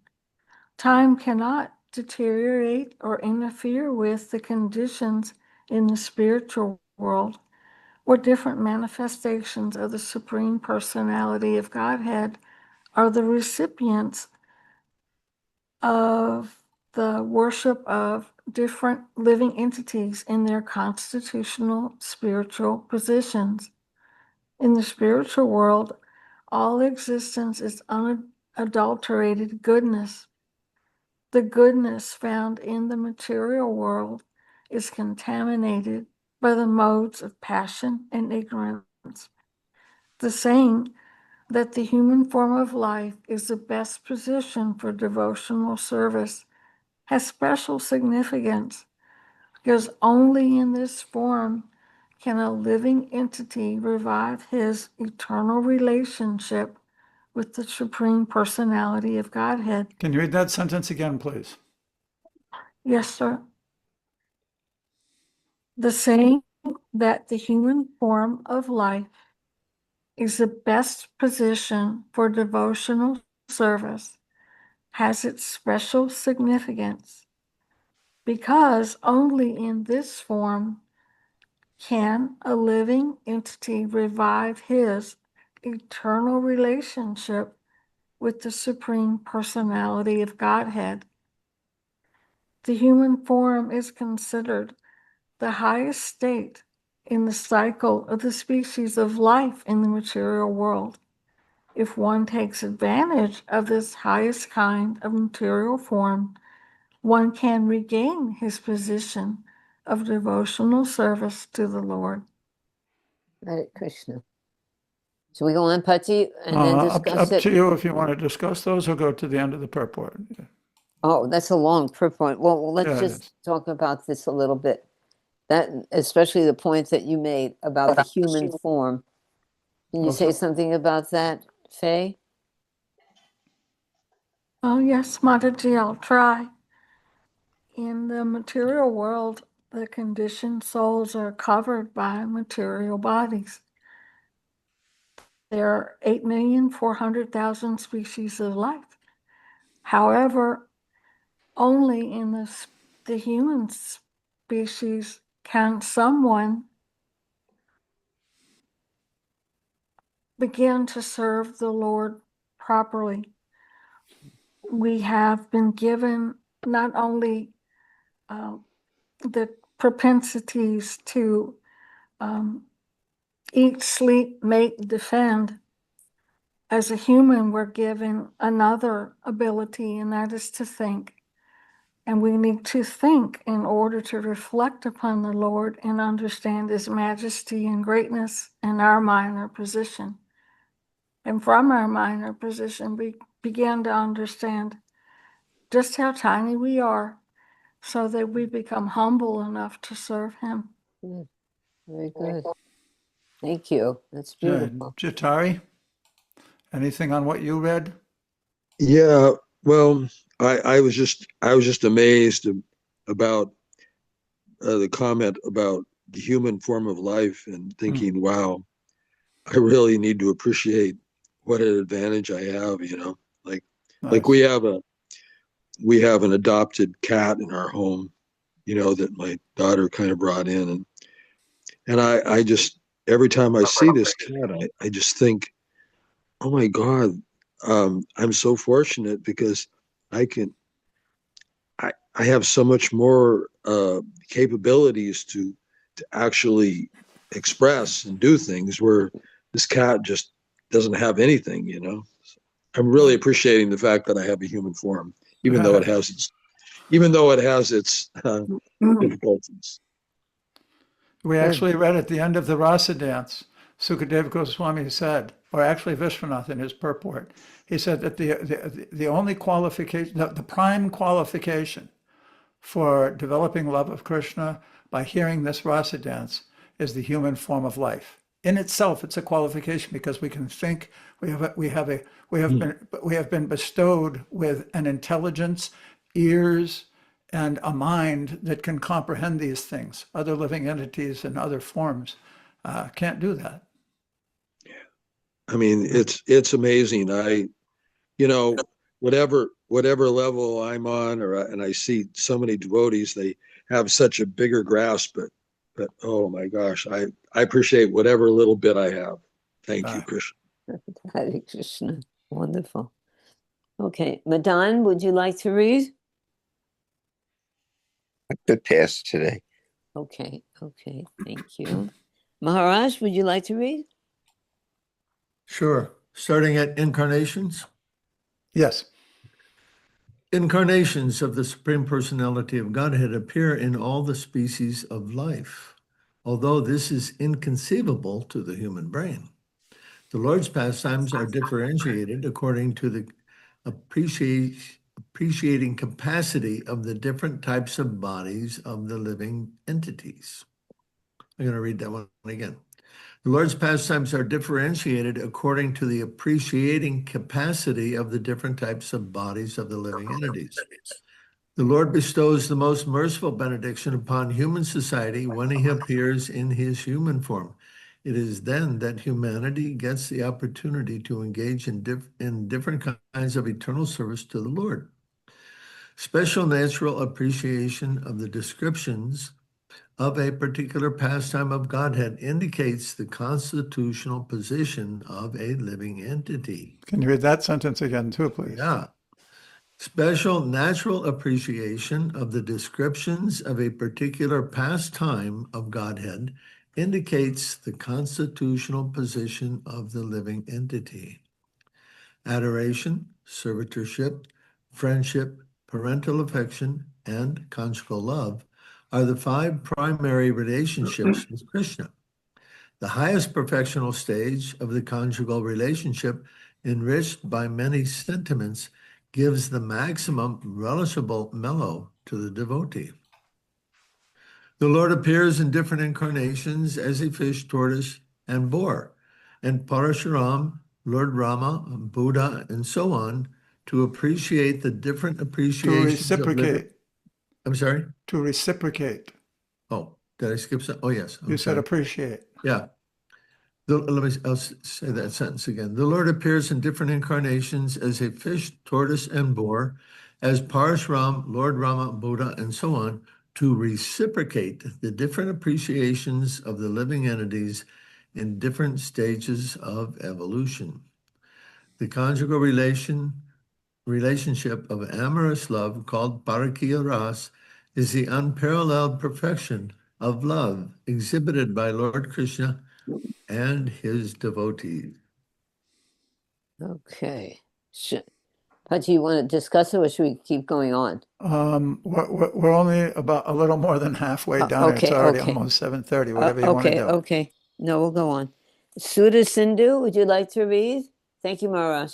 Time cannot deteriorate or interfere with the conditions in the spiritual world, where different manifestations of the Supreme Personality of Godhead are the recipients of the worship of different living entities in their constitutional spiritual positions. In the spiritual world, all existence is unadulterated goodness. The goodness found in the material world is contaminated by the modes of passion and ignorance. The saying that the human form of life is the best position for devotional service has special significance because only in this form can a living entity revive his eternal relationship with the Supreme Personality of Godhead. Can you read that sentence again, please? Yes, sir. The saying that the human form of life is the best position for devotional service has its special significance because only in this form can a living entity revive his eternal relationship with the Supreme Personality of Godhead. The human form is considered the highest state in the cycle of the species of life in the material world. If one takes advantage of this highest kind of material form, one can regain his position of devotional service to the Lord. Hare Krishna. Should we go on, Pati, and then Up discuss it? to you if you want to discuss those or go to the end of the purport. Oh, that's a long purport. Well, let's Yeah, it just is. talk about this a little bit. That, especially the point that you made about the human form. Can you say Also- something about that, Faye? Oh, yes, Mataji, I'll try. In the material world, the conditioned souls are covered by material bodies. There are 8,400,000 species of life. However, only in the human species can someone begin to serve the Lord properly. We have been given not only the propensities to eat, sleep, mate, defend. As a human, we're given another ability, and that is to think. And we need to think in order to reflect upon the Lord and understand his majesty and greatness in our minor position. And from our minor position, we begin to understand just how tiny we are so that we become humble enough to serve him. Very good. Thank you. That's beautiful. Jatari, anything on what you read? Yeah, well, I was just amazed about the comment about the human form of life and thinking, wow, I really need to appreciate what an advantage I have, like Nice. we have an adopted cat in our home, that my daughter kind of brought in, and I just, every time I see this cat, I just think, oh my God, I'm so fortunate because I have so much more capabilities to actually express and do things where this cat just doesn't have anything, I'm really appreciating the fact that I have a human form, even though it has its difficulties. We actually read at the end of the Rasa dance, Sukadeva Goswami said, or actually Vishwanath in his purport, he said that the only qualification, the prime qualification for developing love of Krishna by hearing this Rasa dance is the human form of life. In itself, it's a qualification because we can think. We have been bestowed with an intelligence, ears, and a mind that can comprehend these things. Other living entities and other forms can't do that. I mean, it's amazing. Whatever level I'm on, and I see so many devotees, they have such a bigger grasp, but oh my gosh, I appreciate whatever little bit I have. Thank you, Krishna. Hare Krishna. Wonderful. Okay, Madan, would you like to read? I could pass today. Okay, thank you. Maharaj, would you like to read? Sure. Starting at incarnations. Yes. Incarnations of the Supreme Personality of Godhead appear in all the species of life, although this is inconceivable to the human brain. The Lord's pastimes are differentiated according to the appreciating capacity of the different types of bodies of the living entities. I'm going to read that one again. The Lord's pastimes are differentiated according to the appreciating capacity of the different types of bodies of the living entities. The Lord bestows the most merciful benediction upon human society when he appears in his human form. It is then that humanity gets the opportunity to engage in different kinds of eternal service to the Lord. Special natural appreciation of the descriptions of a particular pastime of Godhead indicates the constitutional position of a living entity. Can you read that sentence again too, please? Yeah. Special natural appreciation of the descriptions of a particular pastime of Godhead indicates the constitutional position of the living entity. Adoration, servitorship, friendship, parental affection, and conjugal love are the 5 primary relationships with Krishna. The highest perfectional stage of the conjugal relationship, enriched by many sentiments, gives the maximum relishable mellow to the devotee. The Lord appears in different incarnations as a fish, tortoise, and boar, and Parashuram, Lord Rama, Buddha, and so on, to appreciate the different To appreciations of reciprocate. I'm sorry? To reciprocate. Oh, did I skip some? Oh, yes. You said appreciate. Yeah. I'll say that sentence again. The Lord appears in different incarnations as a fish, tortoise, and boar, as Parashuram, Lord Rama, Buddha, and so on, to reciprocate the different appreciations of the living entities in different stages of evolution. The conjugal relationship of amorous love called Parakiya Ras is the unparalleled perfection of love exhibited by Lord Krishna and his devotees. Okay. Pati, you want to discuss it or should we keep going on? We're only about a little more than halfway done. It's okay, already okay. almost 7:30, whatever you want to Okay, do. okay. No, we'll go on. Sudha Sindhu, would you like to read? Thank you, Maharaj.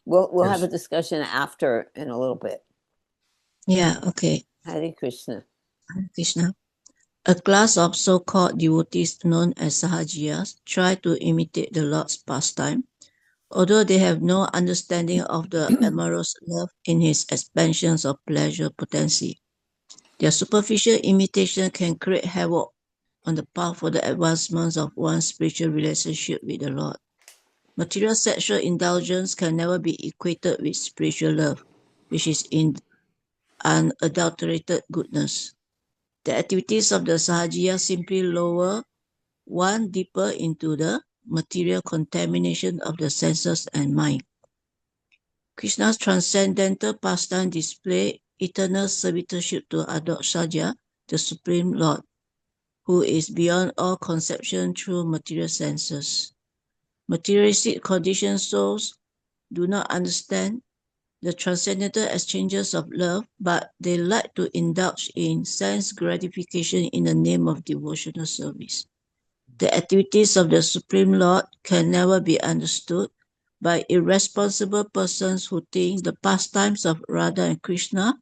We'll have a Yes. discussion after in a little bit. Yeah, okay. Hare Krishna. Hare Krishna. A class of so-called devotees known as Sahajiyas try to imitate the Lord's pastime, although they have no understanding of the amorous love in his expansions of pleasure potency. Their superficial imitation can create havoc on the path for the advancement of one's spiritual relationship with the Lord. Material sexual indulgence can never be equated with spiritual love, which is in unadulterated goodness. The activities of the Sahajiya simply lower one deeper into the material contamination of the senses and mind. Krishna's transcendental pastime display eternal servitorship to Adoksaja, the Supreme Lord, who is beyond all conception through material senses. Materialistic conditioned souls do not understand the transcendental exchanges of love, but they like to indulge in sense gratification in the name of devotional service. The activities of the Supreme Lord can never be understood by irresponsible persons who think the pastimes of Radha and Krishna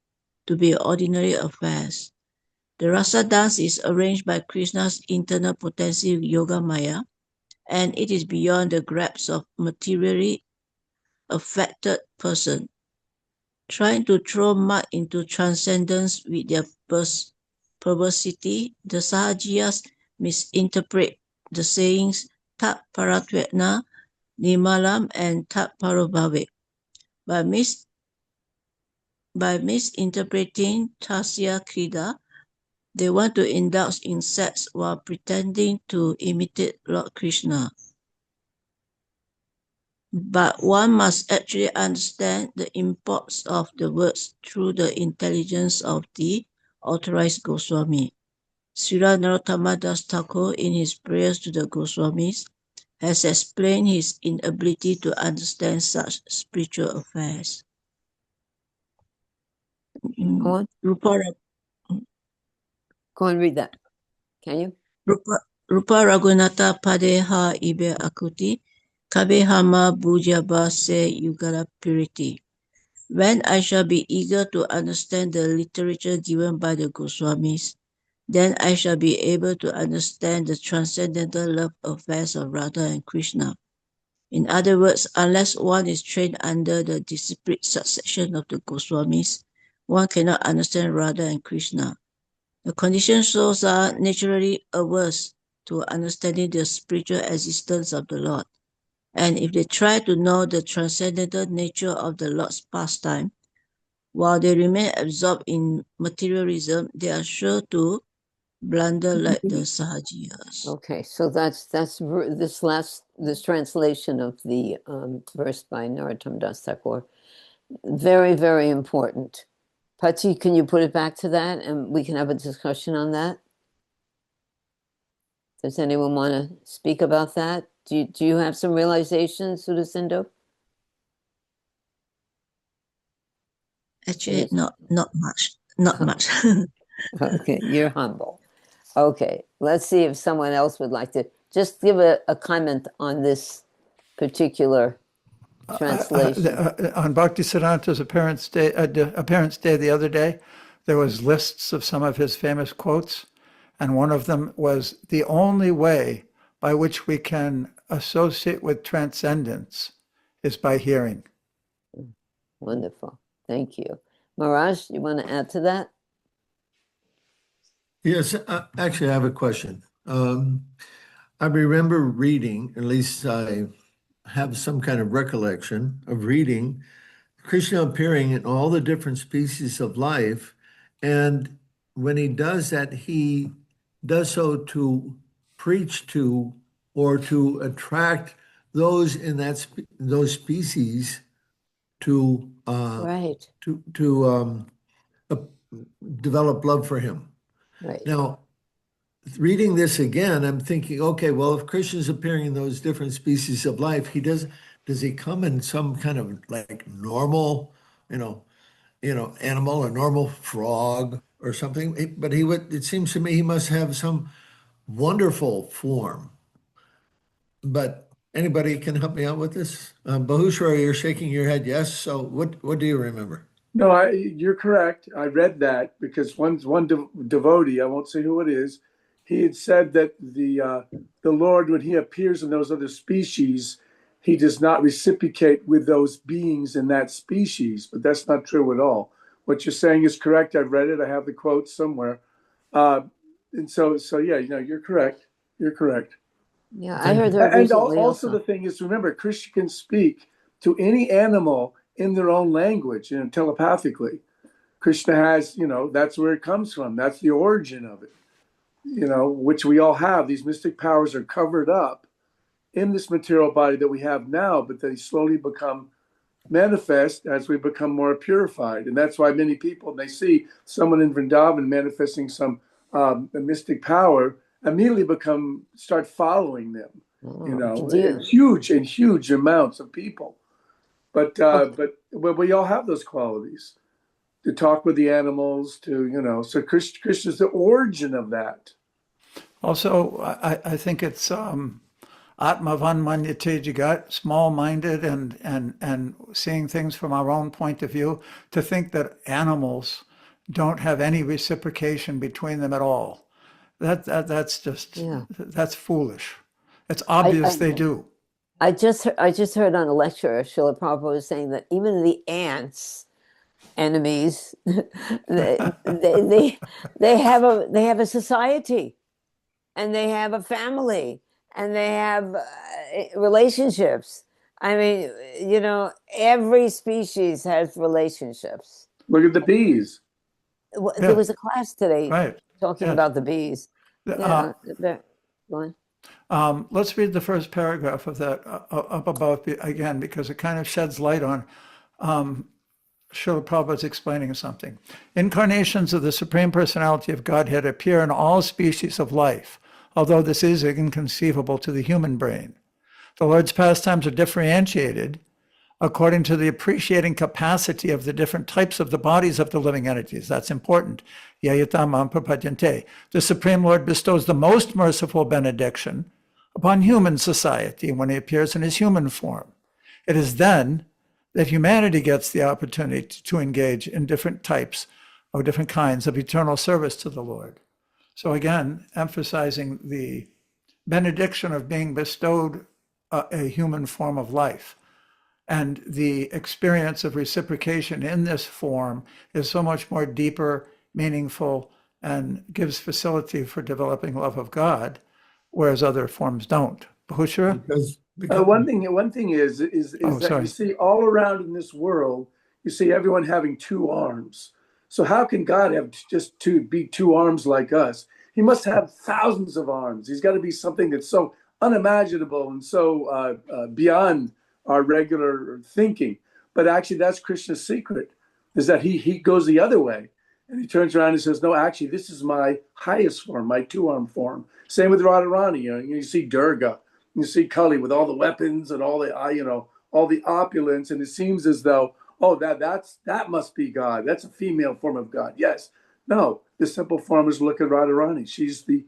to be ordinary affairs. The Rasa dance is arranged by Krishna's internal potency Yoga Maya, and it is beyond the grasp of materially affected person. Trying to throw mud into transcendence with their perversity, the Sahajiyas misinterpret the sayings Tat Paratvetna, Nimalam, and Tat Parobhave. By misinterpreting Tasya Krida, they want to indulge in sex while pretending to imitate Lord Krishna. But one must actually understand the imports of the words through the intelligence of the authorized Goswami. Srila Narottama Das Thakur, in his prayers to the Goswamis, has explained his inability to understand such spiritual affairs. Go on. Rupa Go and read that. Can you? Rupa Raghunatha Padeha Ibe Akuti Kabe Hama Bujaba Se Yugala Purity. When I shall be eager to understand the literature given by the Goswamis, then I shall be able to understand the transcendental love affairs of Radha and Krishna. In other words, unless one is trained under the disciplined succession of the Goswamis, one cannot understand Radha and Krishna. The conditioned souls are naturally averse to understanding the spiritual existence of the Lord. And if they try to know the transcendental nature of the Lord's pastime, while they remain absorbed in materialism, they are sure to blunder like the Sahajiyas. Okay, so that's this translation of the verse by Narottam Das Thakur. Very, very important. Pati, can you put it back to that and we can have a discussion on that? Does anyone want to speak about that? Do you have some realizations, Sudha Sindhu? Actually, not much. Not much. Okay, you're humble. Okay, let's see if someone else would like to just give a comment on this particular translation. On Bhaktisiddhanta's Appearance Day the other day, there was lists of some of his famous quotes, and one of them was, "The only way by which we can associate with transcendence is by hearing." Wonderful. Thank you. Maharaj, you want to add to that? Yes, actually, I have a question. I remember reading, at least I have some kind of recollection of reading Krishna appearing in all the different species of life. And when he does that, he does so to preach to or to attract those in those species to Right. to uh, develop love for him. Right. Now, reading this again, I'm thinking, okay, well, if Krishna's appearing in those different species of life, does he come in some kind of like normal, animal, a normal frog or something? But it seems to me he must have some wonderful form. But anybody can help me out with this? Bahushra, you're shaking your head yes. So what do you remember? No, you're correct. I read that because one devotee, I won't say who it is, he had said that the Lord, when he appears in those other species, he does not reciprocate with those beings in that species. But that's not true at all. What you're saying is correct. I've read it. I have the quote somewhere. And so yeah, you're correct. You're correct. Yeah, I heard that And recently also the thing is, remember, Krishna can speak to any animal in their own language, telepathically. Krishna has, that's where it comes from. That's the origin of it, which we all have. These mystic powers are covered up in this material body that we have now, but they slowly become manifest as we become more purified. And that's why many people, they see someone in Vrindavan manifesting some mystic power, immediately start following them, in huge amounts of people. But we all have those qualities to talk with the animals, so Krishna's the origin of that. Also, I think it's Atmavan Manyate Jagat, small-minded and seeing things from our own point of view, to think that animals don't have any reciprocation between them at all. That's just, that's foolish. It's obvious they do. I just heard on a lecture, Srila Prabhupada was saying that even the ants, enemies, they have a society, and they have a family, and they have relationships. I mean, every species has relationships. Look at the bees. There was a class today talking Yes. about the bees. Go on. Let's read the first paragraph of that up above again, because it kind of sheds light on Srila Prabhupada's explaining something. Incarnations of the Supreme Personality of Godhead appear in all species of life, although this is inconceivable to the human brain. The Lord's pastimes are differentiated according to the appreciating capacity of the different types of the bodies of the living entities. That's important. Yayatamam prapadyante. The Supreme Lord bestows the most merciful benediction upon human society when he appears in his human form. It is then that humanity gets the opportunity to engage in different types or different kinds of eternal service to the Lord. So again, emphasizing the benediction of being bestowed a human form of life. And the experience of reciprocation in this form is so much more deeper, meaningful, and gives facility for developing love of God, whereas other forms don't. Bahushra? One thing is that you see all around in this world, you see everyone having two arms. So how can God have just be two arms like us? He must have thousands of arms. He's got to be something that's so unimaginable and so beyond our regular thinking. But actually, that's Krishna's secret, is that he goes the other way. And he turns around and says, no, actually, this is my highest form, my two-arm form. Same with Radharani. You see Durga, you see Kali with all the weapons and all the, all the opulence. And it seems as though, that must be God. That's a female form of God. Yes. No, the simple form is look at Radharani. She's the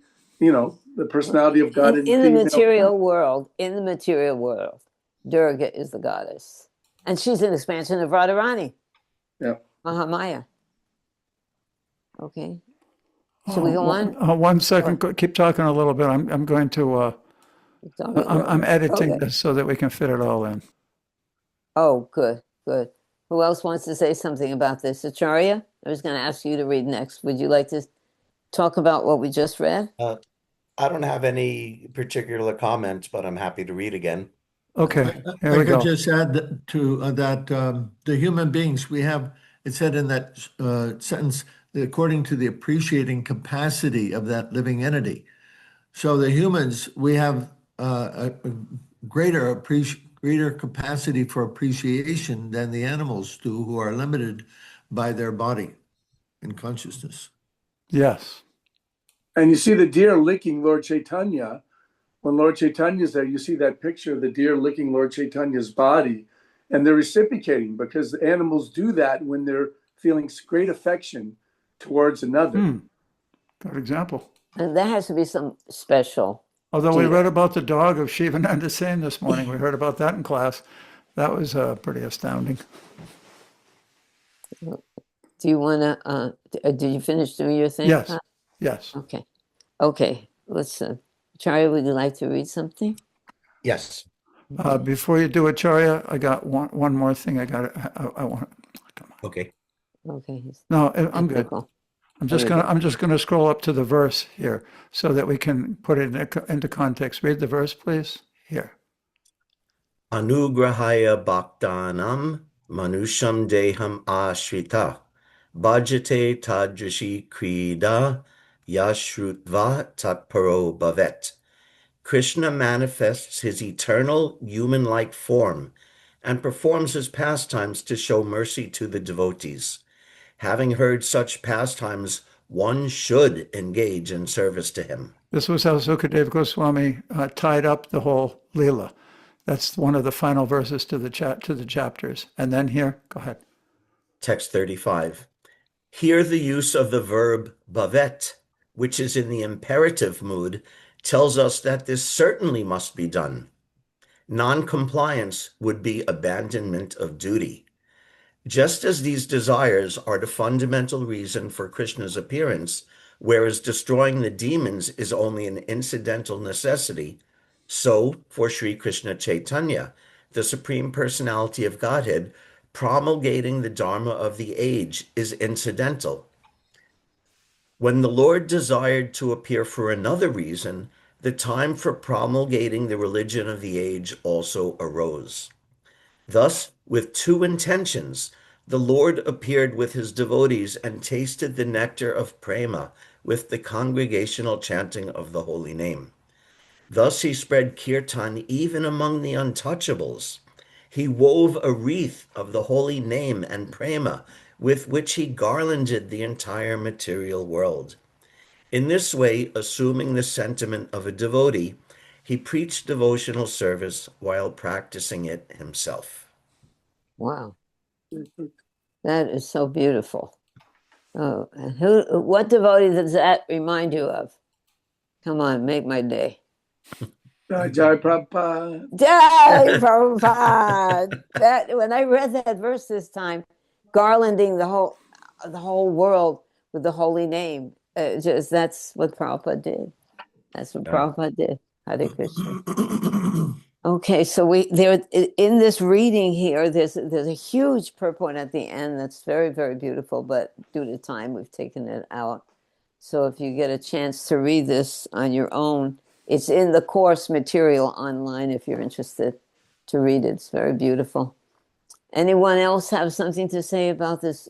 personality of God in the material world. In the material world, Durga is the goddess, and she's an expansion of Radharani. Yeah. Mahamaya. Okay. Should we go on? 1 second. Keep talking a little bit. I'm going to. I'm editing this so that we can fit it all in. Oh, good. Who else wants to say something about this? Acharya, I was going to ask you to read next. Would you like to talk about what we just read? I don't have any particular comments, but I'm happy to read again. Okay, here we go. I could just add that the human beings we have, it said in that sentence, that according to the appreciating capacity of that living entity. So the humans, we have a greater greater capacity for appreciation than the animals do, who are limited by their body and consciousness. Yes. And you see the deer licking Lord Chaitanya. When Lord Chaitanya's there, you see that picture of the deer licking Lord Chaitanya's body, and they're reciprocating because the animals do that when they're feeling great affection towards another. Good example. And that has to be some special. Although we deer. read about the dog of Shivananda Sen this morning, we heard about that in class. That was pretty astounding. Do you want to, did you finish doing your thing? Yes. Pat? Yes. Okay. Okay. Let's, Charlie, would you like to read something? Yes. Before you do it, Charya, I got one more thing. I want. Come on. Okay. Okay. No, I'm good. Technical. I'm just gonna scroll up to the verse here so that we can put it into context. Read the verse, please. Here. Anugrahaya bhaktanam manusham deham ashrita bhajate tadrishi krida yashrutva tatparo bhavet. Krishna manifests his eternal human-like form and performs his pastimes to show mercy to the devotees. Having heard such pastimes, one should engage in service to him. This was how Sukadeva Goswami tied up the whole Leela. That's one of the final verses to the chapters. And then here, go ahead. Text 35. Here the use of the verb bhavet, which is in the imperative mood, tells us that this certainly must be done. Non-compliance would be abandonment of duty. Just as these desires are the fundamental reason for Krishna's appearance, whereas destroying the demons is only an incidental necessity, so for Sri Krishna Chaitanya, the Supreme Personality of Godhead, promulgating the Dharma of the age is incidental. When the Lord desired to appear for another reason, the time for promulgating the religion of the age also arose. Thus, with two intentions, the Lord appeared with his devotees and tasted the nectar of prema with the congregational chanting of the holy name. Thus he spread kirtan even among the untouchables. He wove a wreath of the holy name and prema with which he garlanded the entire material world. In this way, assuming the sentiment of a devotee, he preached devotional service while practicing it himself. Wow. That is so beautiful. Oh, what devotee does that remind you of? Come on, make my day. Jai Prabhupada. Jai Prabhupada. That when I read that verse this time, garlanding the whole world with the holy name. That's what Prabhupada did. That's what Prabhupada did. Hare Krishna. Okay, so there in this reading here, there's a huge purport at the end that's very, very beautiful, but due to time, we've taken it out. So if you get a chance to read this on your own, it's in the course material online if you're interested to read it. It's very beautiful. Anyone else have something to say about this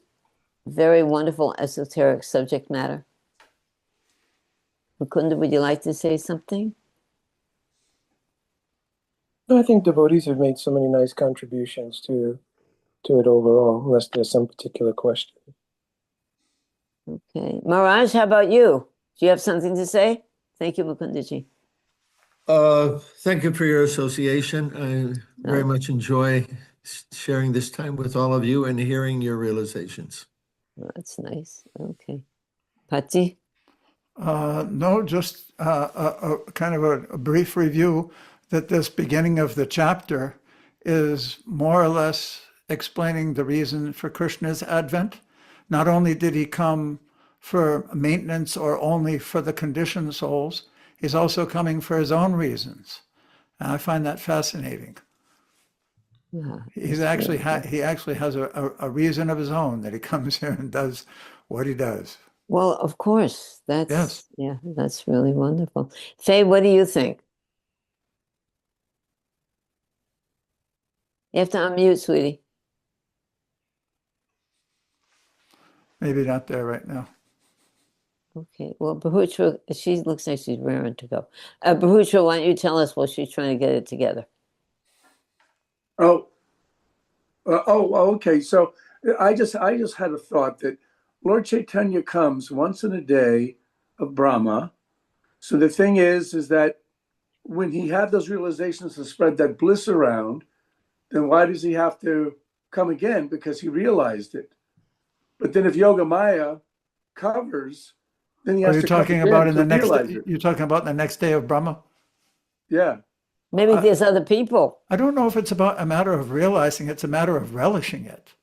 very wonderful esoteric subject matter? Mukunda, would you like to say something? I think devotees have made so many nice contributions to it overall, unless there's some particular question. Okay. Maharaj, how about you? Do you have something to say? Thank you, Mukundaji. Thank you for your association. I very much enjoy sharing this time with all of you and hearing your realizations. Well, that's nice. Okay. Patti? No, just a kind of a brief review that this beginning of the chapter is more or less explaining the reason for Krishna's advent. Not only did he come for maintenance or only for the conditioned souls, he's also coming for his own reasons. And I find that fascinating. Yeah, He actually has a reason of his own that he comes here and does what he does. well, of course. Yes. Yeah, that's really wonderful. Faye, what do you think? You have to unmute, sweetie. Maybe not there right now. Okay. Well, Bahutra, she looks like she's raring to go. Bahutra, why don't you tell us while she's trying to get it together? Oh, okay. So I just had a thought that Lord Chaitanya comes once in a day of Brahma. So the thing is that when he had those realizations to spread that bliss around, then why does he have to come again? Because he realized it. But then if Yoga Maya covers, then he Are has you to come talking again about in to the next? realize it. You're talking about the next day of Brahma. Yeah. Maybe there's other people. I don't know if it's about a matter of realizing; it's a matter of relishing it.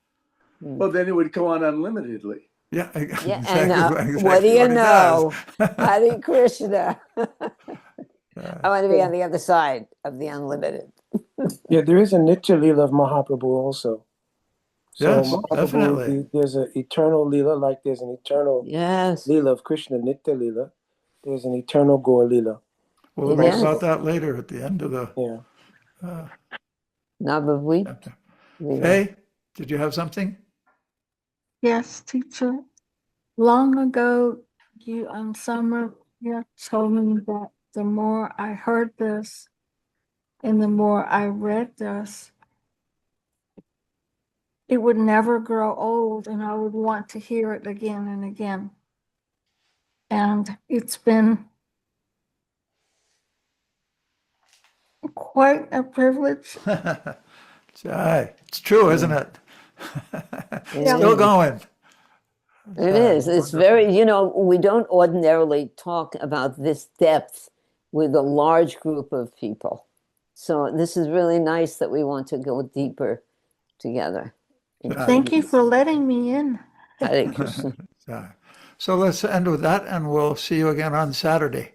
Well, then it would go on unlimitedly. Yeah, Yeah, exactly, and exactly what do you it does. know? Hare Krishna. I want to be on the other side of the unlimited. Yeah, there is a Nitya Leela of Mahaprabhu also. So Yes, Mahaprabhu, definitely. there's an eternal Leela, like there's an eternal Yes. Leela of Krishna, Nitya Leela. There's an eternal Gaur Leela. We'll read Yes. about that later at the end of the Yeah. Navavit. chapter. Leela. Hey, did you have something? Yes, teacher. Long ago, you and Summer told me that the more I heard this and the more I read this, it would never grow old and I would want to hear it again and again. And it's been quite a privilege. It's true, isn't it? Yeah. Still going. It is. It's very, we don't ordinarily talk about this depth with a large group of people. So this is really nice that we want to go deeper together. Thank you for letting me in. Hare Krishna. So let's end with that, and we'll see you again on Saturday.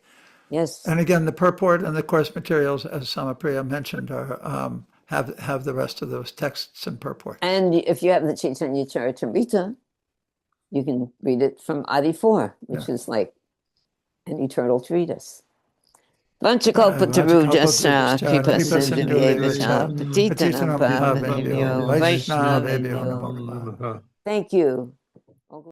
Yes. And again, the purport and the course materials, as Samapriya mentioned, are have the rest of those texts and purport. And if you have the Chaitanya Charitamrita, you can read it from Adi 4, which is like an eternal treatise. Vanchakalpatarujasya kripa sindhuvyeva patitanam pavanebhyo Vaishnavebhyo namo namaha. Thank you.